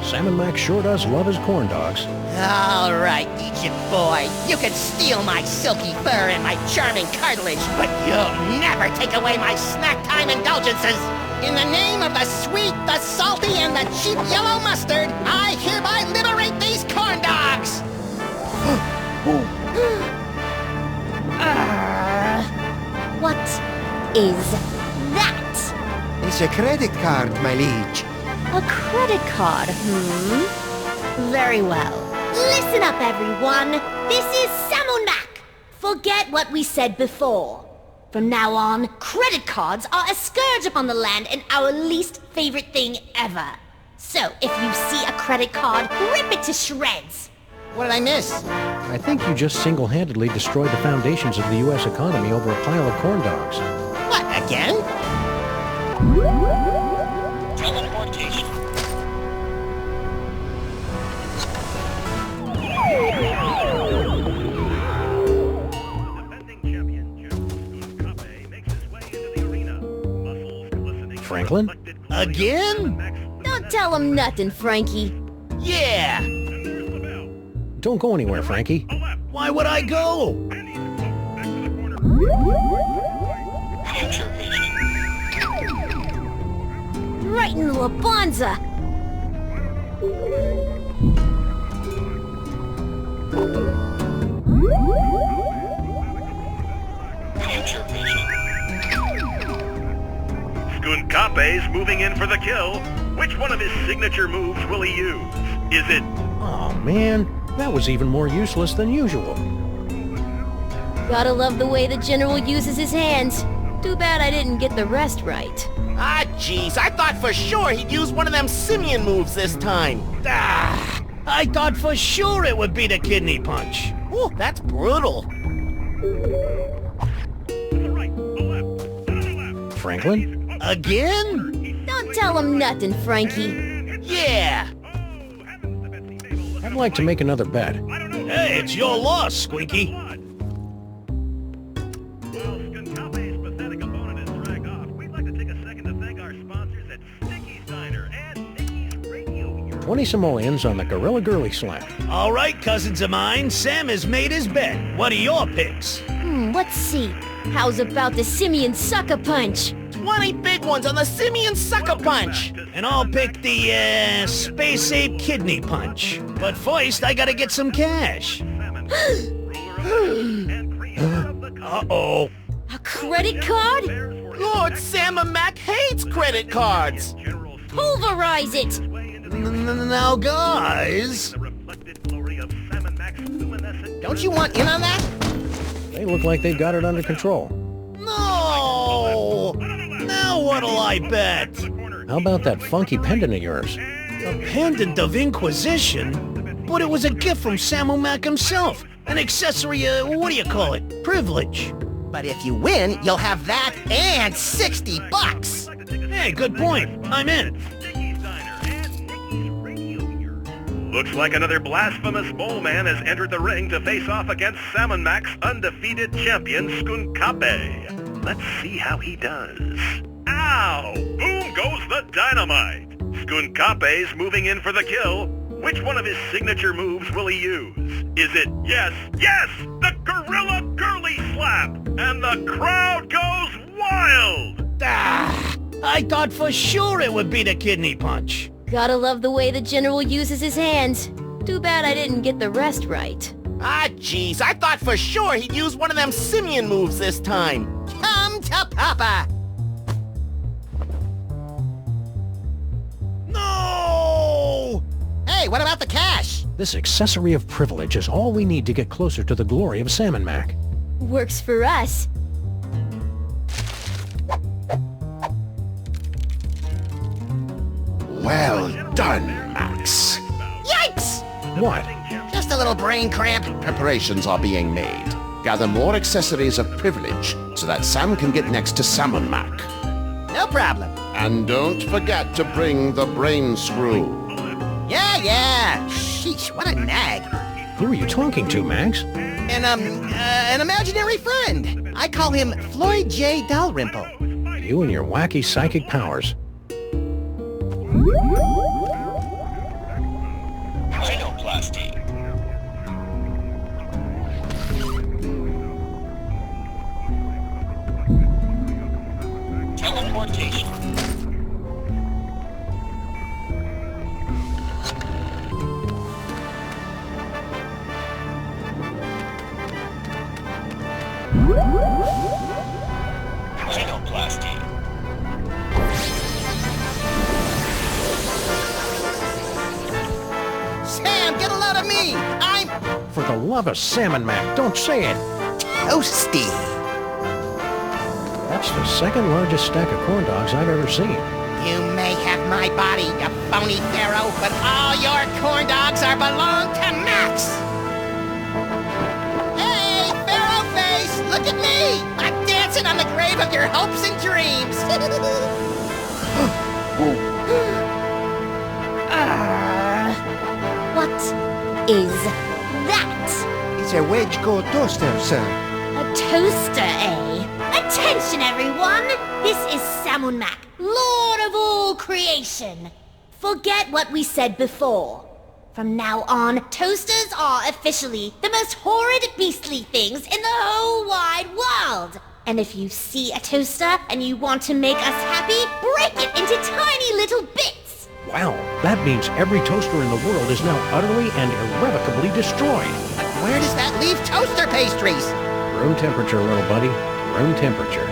Sammun-mak sure does love his corn dogs. All right, Egypt boy. You can steal my silky fur and my charming cartilage, but you'll never take away my snack time indulgences. In the name of the sweet, the salty, and the cheap yellow mustard, I hereby liberate these corn dogs! What is that? It's a credit card, my liege. A credit card, Very well. Listen up, everyone. This is sammun-mak. Forget what we said before. From now on, credit cards are a scourge upon the land and our least favorite thing ever. So, if you see a credit card, rip it to shreds. What did I miss? I think you just single-handedly destroyed the foundations of the U.S. economy over a pile of corn dogs. What, again? Teleportation. Franklin? Again? Don't tell him nothing, Frankie. Yeah! Don't go anywhere, Frankie. Why would I go? Future vision. Right into a bonza. Future vision. Skun-ka'pe's moving in for the kill. Which one of his signature moves will he use? Is it... Oh, man. That was even more useless than usual. Gotta love the way the General uses his hands. Too bad I didn't get the rest right. Ah, jeez, I thought for sure he'd use one of them simian moves this time. Ah! I thought for sure it would be the kidney punch. Ooh, that's brutal. Franklin? Again? Don't tell him nothing, Frankie. Yeah! I'd like to make another bet. Hey, it's your loss, Squeaky. While Skun-ka'pe's pathetic opponent is dragged off, we'd like to take a second to thank our sponsors at Sticky's Diner and Nicky's Radio. 20 simoleons on the Gorilla Girly Slam. All right, cousins of mine, Sam has made his bet. What are your picks? Let's see. How's about the Simian Sucker Punch? 20 big ones on the simian sucker punch. And I'll pick the, Space Ape Kidney Punch. But first, I gotta get some cash. Uh-oh. A credit card? Lord Sammun-mak hates credit cards. Pulverize it! Now, guys... Don't you want in on that? They look like they've got it under control. No! Now what'll I bet? How about that funky pendant of yours? A pendant of Inquisition? But it was a gift from sammun-mak himself. An accessory, what do you call it? Privilege. But if you win, you'll have that and 60 bucks. Hey, good point. I'm in. Looks like another blasphemous mole man has entered the ring to face off against sammun-mak's undefeated champion, skun-ka'pe. Let's see how he does. Ow! Boom goes the dynamite! Skun-ka'pe's moving in for the kill. Which one of his signature moves will he use? Is it, yes, the Gorilla Girly Slap! And the crowd goes wild! Ah! I thought for sure it would be the kidney punch. Gotta love the way the General uses his hands. Too bad I didn't get the rest right. Ah, jeez, I thought for sure he'd use one of them simian moves this time. Come to Papa! No! Hey, what about the cash? This accessory of privilege is all we need to get closer to the glory of sammun-mak. Works for us. Well done, Max. Yikes! What? Just a little brain cramp. Preparations are being made. Gather more accessories of privilege so that Sam can get next to sammun-mak. No problem. And don't forget to bring the brain screw. Yeah. Sheesh, what a nag. Who are you talking to, Max? An imaginary friend. I call him Floyd J. Dalrymple. You and your wacky psychic powers. Rhinoplasty. Teleportation. Rhinoplasty. Sam, get a load of me! I'm For the love of sammun-mak, don't say it! toasty. That's the second largest stack of corn dogs I've ever seen. You may have my body, you phony pharaoh, but all your corn dogs belong to Max! Hey, pharaoh face, look at me! I'm dancing on the grave of your hopes and dreams! What is that? It's a wedge-core toaster, sir. A toaster, eh? Attention, everyone! This is sammun-mak, Lord of all creation. Forget what we said before. From now on, toasters are officially the most horrid, beastly things in the whole wide world. And if you see a toaster and you want to make us happy, break it into tiny little bits. Wow, that means every toaster in the world is now utterly and irrevocably destroyed. But where does that leave toaster pastries? Room temperature, little buddy. Room temperature.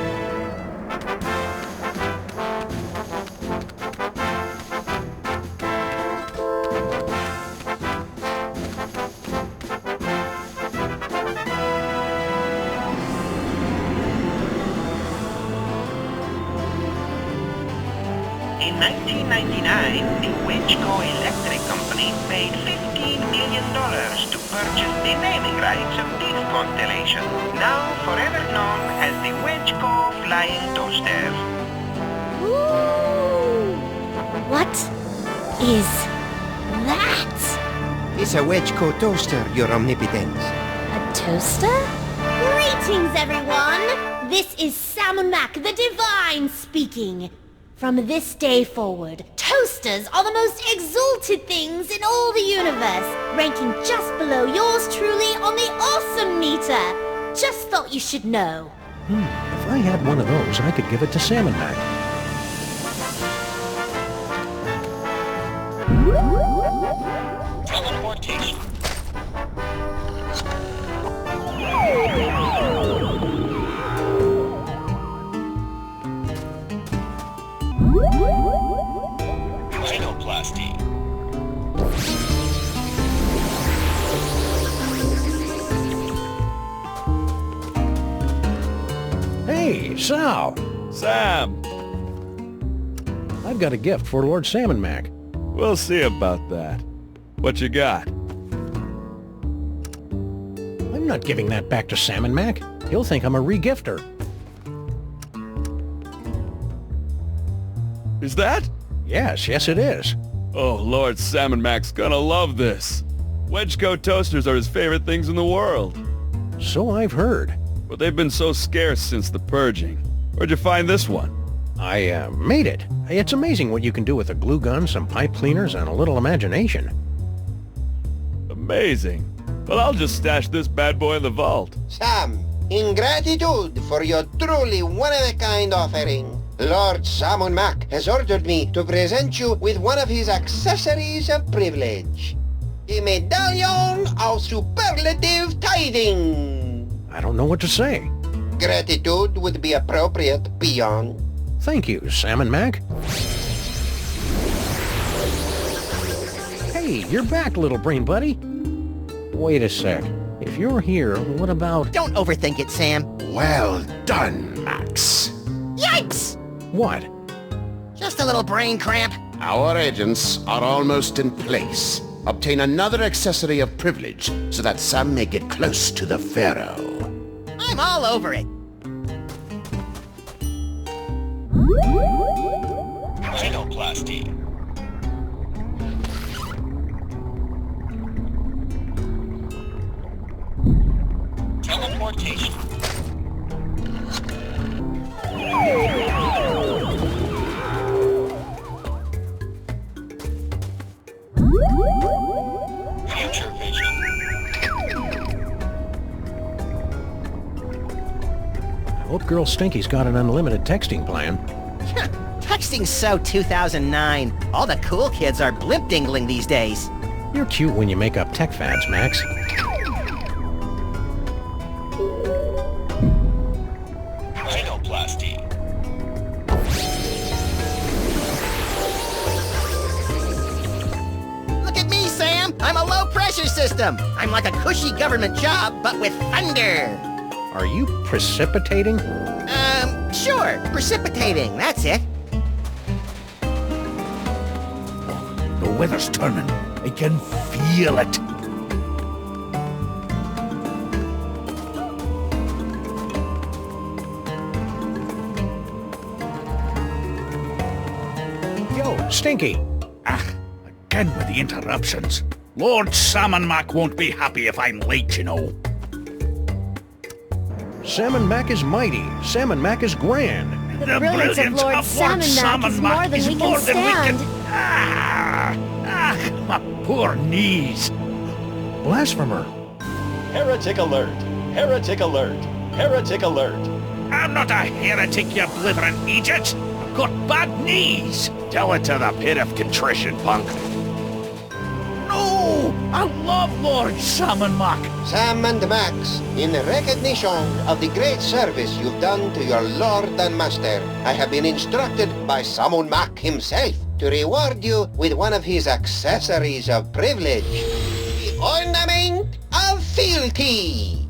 In 1999, the Wedgeco Electric Company paid $15 million to purchase the naming rights of this constellation, now forever known as the Wedgeco Flying Toaster. Ooh! What is that? It's a wedge-core toaster, your omnipotence. A toaster? Greetings, everyone! This is sammun-mak, the Divine, speaking. From this day forward, toasters are the most exalted things in all the universe, ranking just below yours truly on the awesome meter. Just thought you should know. If I had one of those, I could give it to sammun-mak. Teleportation. Rhinoplasty. Hey, Sal! Sam! I've got a gift for Lord sammun-mak. We'll see about that. What you got? I'm not giving that back to sammun-mak. He'll think I'm a re-gifter. Is that? Yes, it is. Oh, Lord sammun-mak's gonna love this. Wedgeco toasters are his favorite things in the world. So I've heard. But they've been so scarce since the purging. Where'd you find this one? I made it. It's amazing what you can do with a glue gun, some pipe cleaners, and a little imagination. Amazing. Well, I'll just stash this bad boy in the vault. Sam, in gratitude for your truly one-of-a-kind offering, Lord sammun-mak has ordered me to present you with one of his accessories of privilege. The Medallion of Superlative Tithing. I don't know what to say. Gratitude would be appropriate, peon. Thank you, sammun-mak. Hey, you're back, little brain buddy. Wait a sec. If you're here, what about... Don't overthink it, Sam. Well done, Max. Yikes! What? Just a little brain cramp. Our agents are almost in place. Obtain another accessory of privilege so that Sam may get close to the Pharaoh. I'm all over it. Rhinoplasty. Teleportation. Future vision. I hope Girl Stinky's got an unlimited texting plan. Texting's so 2009. All the cool kids are blimp-dingling these days. You're cute when you make up tech fads, Max. Rhinoplasty. Look at me, Sam! I'm a low-pressure system! I'm like a cushy government job, but with thunder! Are you precipitating? Sure. Precipitating, that's it. The weather's turning. I can feel it. Yo, Stinky! Again with the interruptions. Lord Sammun-mak won't be happy if I'm late, you know. Sammun-mak is mighty. Sammun-mak is grand. The brilliance of Lord Sammun-mak is more than we can stand. My poor knees. Blasphemer. Heretic alert. Heretic alert. Heretic alert. I'm not a heretic, you blithering idiot. I've got bad knees. Tell it to the pit of contrition, punk. No! I love Lord Sammun-mak. Sam and Max, in recognition of the great service you've done to your lord and master, I have been instructed by sammun-mak himself to reward you with one of his accessories of privilege. The ornament of fealty.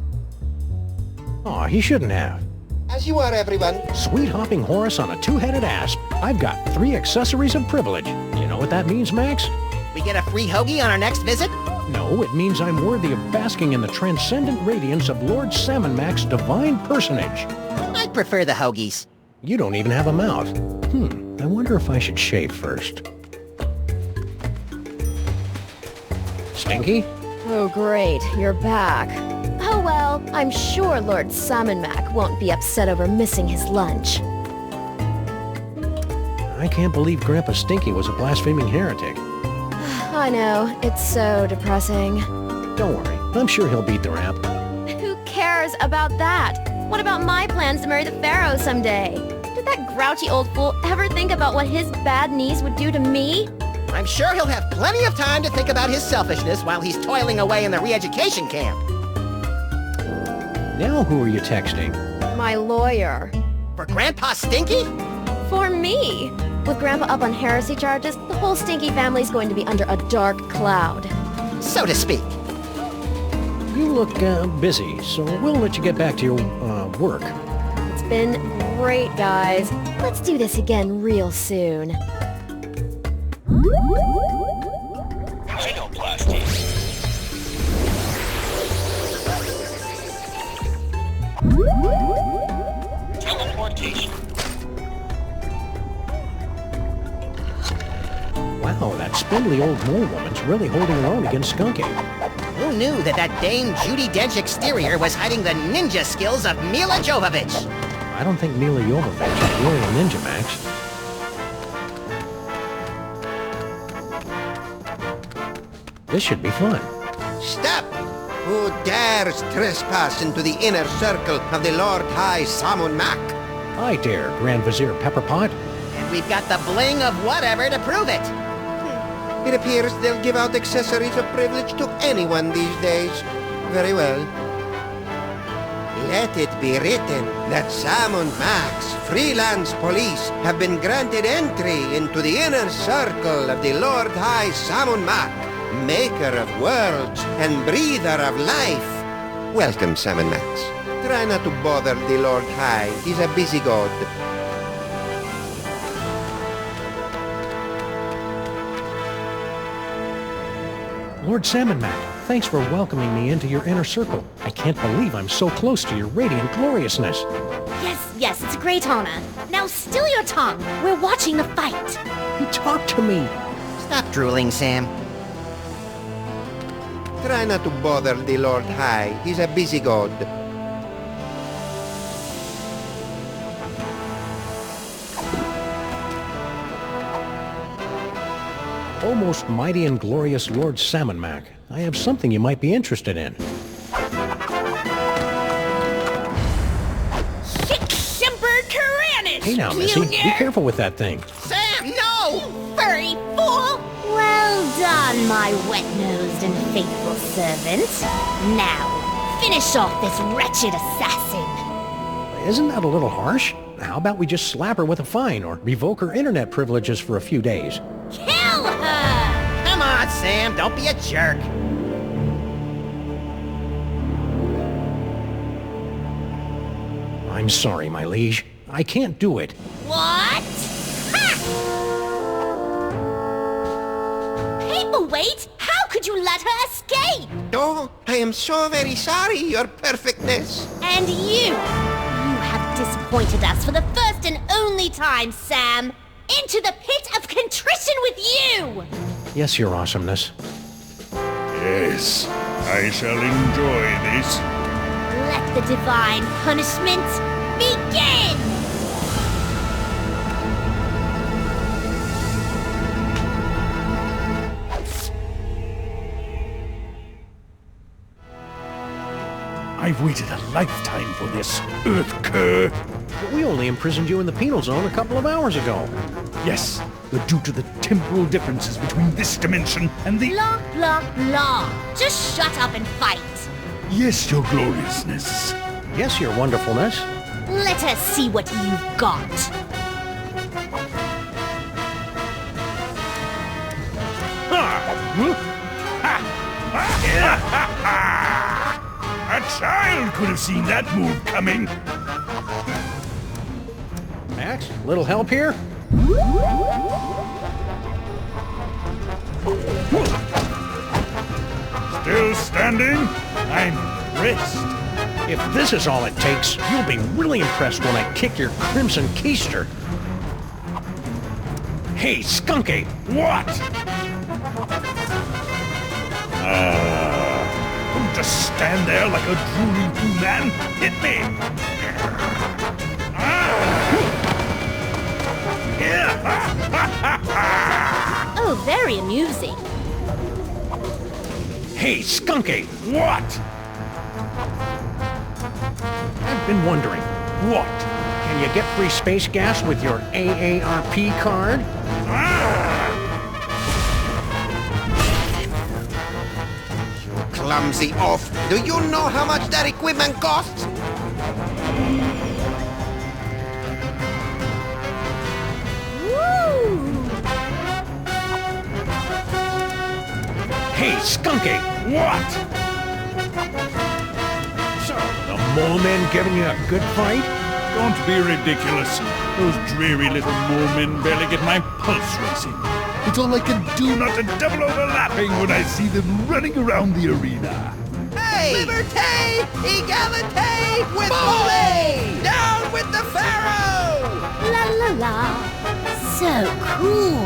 Aw, he shouldn't have. As you are, everyone. Sweet hopping Horus on a two-headed asp. I've got 3 accessories of privilege. You know what that means, Max? We get a free hoagie on our next visit? No, it means I'm worthy of basking in the transcendent radiance of Lord Sammun-mak's divine personage. I'd prefer the hoagies. You don't even have a mouth. I wonder if I should shave first. Stinky? Oh great, you're back. Oh well, I'm sure Lord Sammun-mak won't be upset over missing his lunch. I can't believe Grandpa Stinky was a blaspheming heretic. I know, it's so depressing. Don't worry, I'm sure he'll beat the rap. Who cares about that? What about my plans to marry the Pharaoh someday? Did that grouchy old fool ever think about what his bad knees would do to me? I'm sure he'll have plenty of time to think about his selfishness while he's toiling away in the re-education camp. Now who are you texting? My lawyer. For Grandpa Stinky? For me. With Grandpa up on heresy charges, the whole Stinky family's going to be under a dark cloud. So to speak. You look busy, so we'll let you get back to your work. It's been great, guys. Let's do this again real soon. Rhinoplasty. Teleportation. Wow, that spindly old mole woman's really holding her own against Skunky. Who knew that Dame Judi Dench exterior was hiding the ninja skills of Mila Jovovich? I don't think Mila Jovovich is really a ninja, Max. This should be fun. Stop! Who dares trespass into the inner circle of the Lord High Sammun-mak? I dare, Grand Vizier Pepperpot. And we've got the bling of whatever to prove it. It appears they'll give out accessories of privilege to anyone these days. Very well. Let it be written that sammun-mak's freelance police have been granted entry into the inner circle of the Lord High Sammun-mak, maker of worlds and breather of life. Welcome, Sammun-mak. Try not to bother the Lord High. He's a busy god. Lord Sammun-mak, thanks for welcoming me into your inner circle. I can't believe I'm so close to your radiant gloriousness. Yes, it's a great honor. Now still your tongue. We're watching the fight. Talk to me. Stop drooling, Sam. Try not to bother the Lord High. He's a busy god. O most mighty and glorious Lord Sammun-mak, I have something you might be interested in. Sick-simpered Tyrannus! Hey now, Missy, be careful with that thing. Sam, no! You furry fool! Well done, my wet-nosed and faithful servant. Now, finish off this wretched assassin. Isn't that a little harsh? How about we just slap her with a fine or revoke her internet privileges for a few days? Kill her! Come on, Sam, don't be a jerk. I'm sorry, my liege. I can't do it. What? Ha! Paperweight? How could you let her escape? Oh, I am so very sorry, your perfectness. And you have disappointed us for the first and only time, Sam. Into the pit of contrition with you! Yes, your awesomeness. Yes, I shall enjoy this. Let the divine punishment begin! I've waited a lifetime for this, Earth cur. But we only imprisoned you in the penal zone a couple of hours ago. Yes, but due to the temporal differences between this dimension and the... Blah, blah, blah. Just shut up and fight. Yes, your gloriousness. Yes, your wonderfulness. Let us see what you've got. A child could have seen that move coming. Max, little help here? Still standing? I'm impressed. If this is all it takes, you'll be really impressed when I kick your crimson keister. Hey, Skunky! What? Don't just stand there like a drooling man. Hit me! Oh, very amusing. Hey, Skunky! What? I've been wondering, what? Can you get free space gas with your AARP card? Clumsy oaf. Do you know how much that equipment costs? Hey, Skunky! What? So, the mole men giving you a good fight? Don't be ridiculous. Those dreary little mole men barely get my pulse racing. It's all I can do not to double overlapping when I see them running around the arena. Hey! Liberté! Egalité! With Mole! Down with the Pharaoh! La la la. So cool.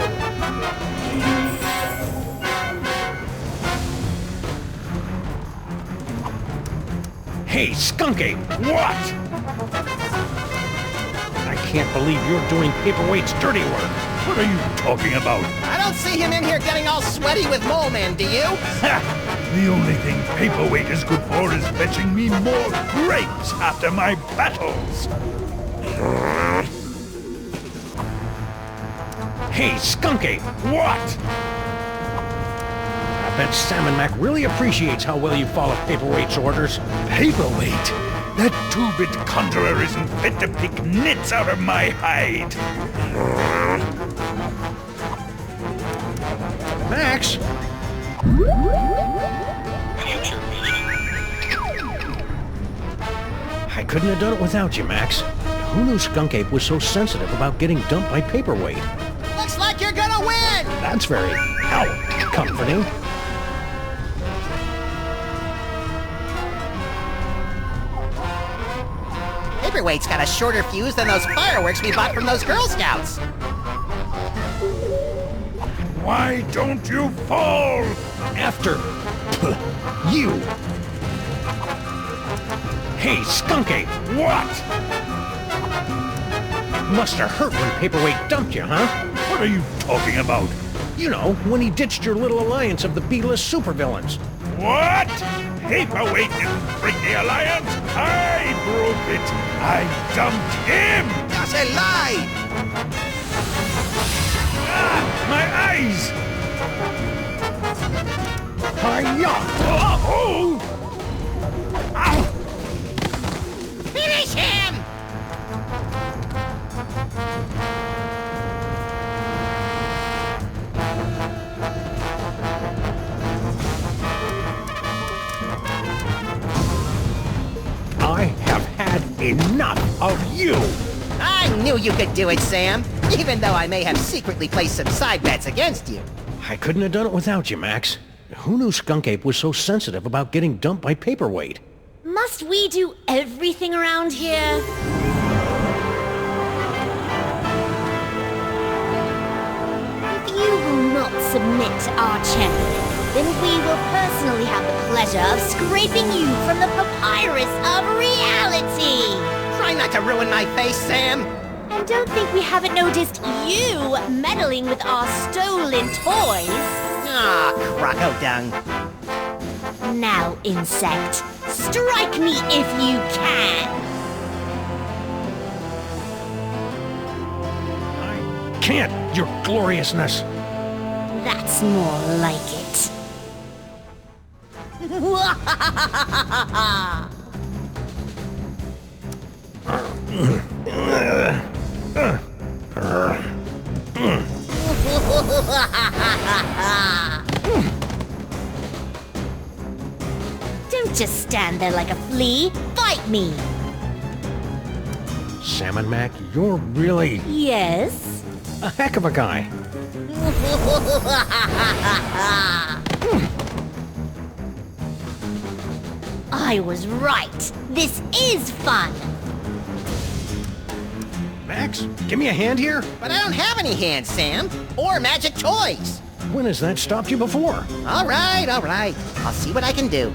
Hey, Skunky! What? I can't believe you're doing Paperweight's dirty work. What are you talking about? I don't see him in here getting all sweaty with Mole Man, do you? Ha! The only thing Paperweight is good for is fetching me more grapes after my battles. Hey, Skunky! What? I bet Sammun-mak really appreciates how well you follow Paperweight's orders. Paperweight? That two-bit conjurer isn't fit to pick nits out of my hide. Max? couldn't have done it without you, Max. Who knew Skunk-Ape was so sensitive about getting dumped by paperweight? Looks like you're gonna win! That's very, comforting. Paperweight's got a shorter fuse than those fireworks we bought from those Girl Scouts. Why don't you fall? After you. Hey, Skunk-Ape! What? Must have hurt when Paperweight dumped you, huh? What are you talking about? You know, when he ditched your little alliance of the B-list supervillains. What? Paperweight didn't bring the alliance. I broke it. I dumped him. That's a lie! Ah, my eyes! Hi-ya! Oh! Ow! Finish him! I have had enough of you! I knew you could do it, Sam. Even though I may have secretly placed some side bets against you. I couldn't have done it without you, Max. Who knew Skunk-Ape was so sensitive about getting dumped by Paperweight? Must we do everything around here? If you will not submit to our champion, then we will personally have the pleasure of scraping you from the papyrus of reality! Try not to ruin my face, Sam! And don't think we haven't noticed you meddling with our stolen toys! Ah, croco dung. Now, insect, strike me if you can! I can't, your gloriousness! That's more like it. Don't just stand there like a flea. Fight me! Sammun-Mak, you're really Yes? a heck of a guy. I was right. This is fun. Max, give me a hand here. But I don't have any hands, Sam. Or magic toys. When has that stopped you before? All right, all right. I'll see what I can do.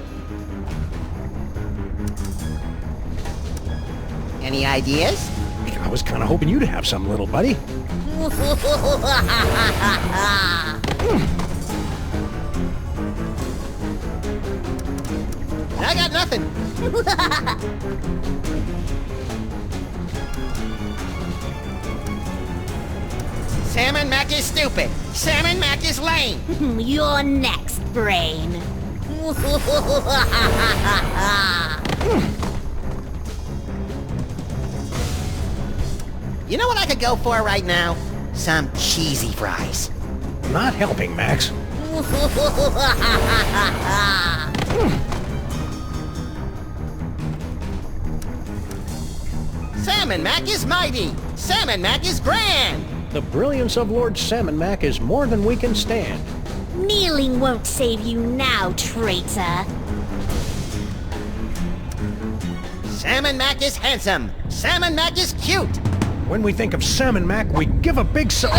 Any ideas? I was kind of hoping you'd have some, little buddy. I got nothing. Sammun-Mak is stupid. Sammun-Mak is lame. You're next, brain. You know what I could go for right now? Some cheesy fries. Not helping, Max. Sammun-Mak is mighty. Sammun-Mak is grand. The brilliance of Lord Sammun-Mak is more than we can stand. Kneeling won't save you now, traitor. Sammun-Mak is handsome. Sammun-Mak is cute. When we think of Sammun-Mak, we give a big salute.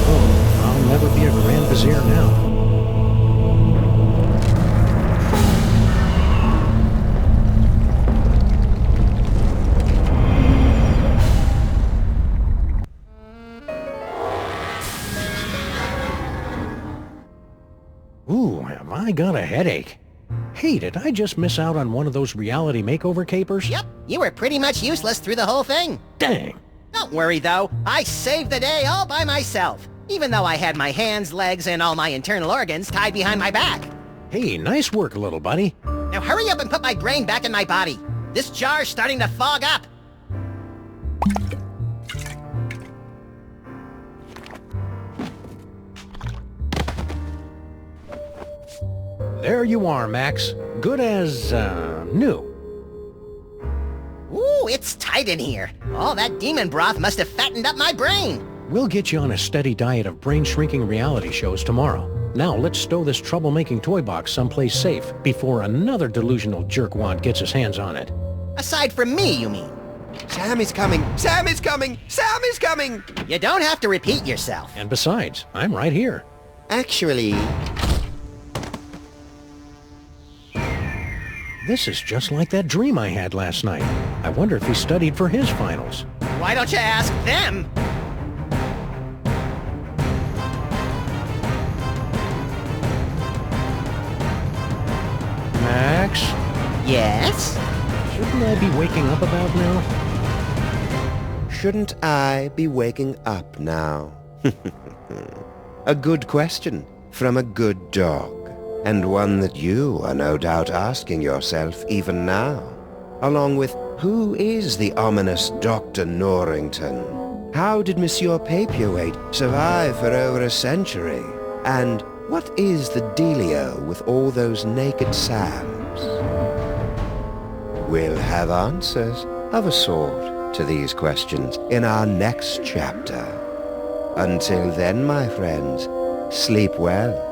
Oh, I'll never be a Grand Vizier now. Ooh, have I got a headache. Hey, did I just miss out on one of those reality makeover capers? Yep, you were pretty much useless through the whole thing. Dang. Don't worry, though. I saved the day all by myself, even though I had my hands, legs, and all my internal organs tied behind my back. Hey, nice work, little buddy. Now hurry up and put my brain back in my body. This jar's starting to fog up. There you are, Max. Good as, new. Ooh, it's tight in here. All that demon broth must have fattened up my brain. We'll get you on a steady diet of brain-shrinking reality shows tomorrow. Now let's stow this troublemaking toy box someplace safe before another delusional jerkwad gets his hands on it. Aside from me, you mean? Sam is coming! Sam is coming! Sam is coming! You don't have to repeat yourself. And besides, I'm right here. Actually... This is just like that dream I had last night. I wonder if he studied for his finals. Why don't you ask them? Max? Yes? Shouldn't I be waking up about now? Shouldn't I be waking up now? A good question from a good dog, and one that you are no doubt asking yourself even now, along with who is the ominous Dr. Norrington? How did Monsieur Paperweight survive for over a century? And what is the dealio with all those naked Sams? We'll have answers of a sort to these questions in our next chapter. Until then, my friends, sleep well.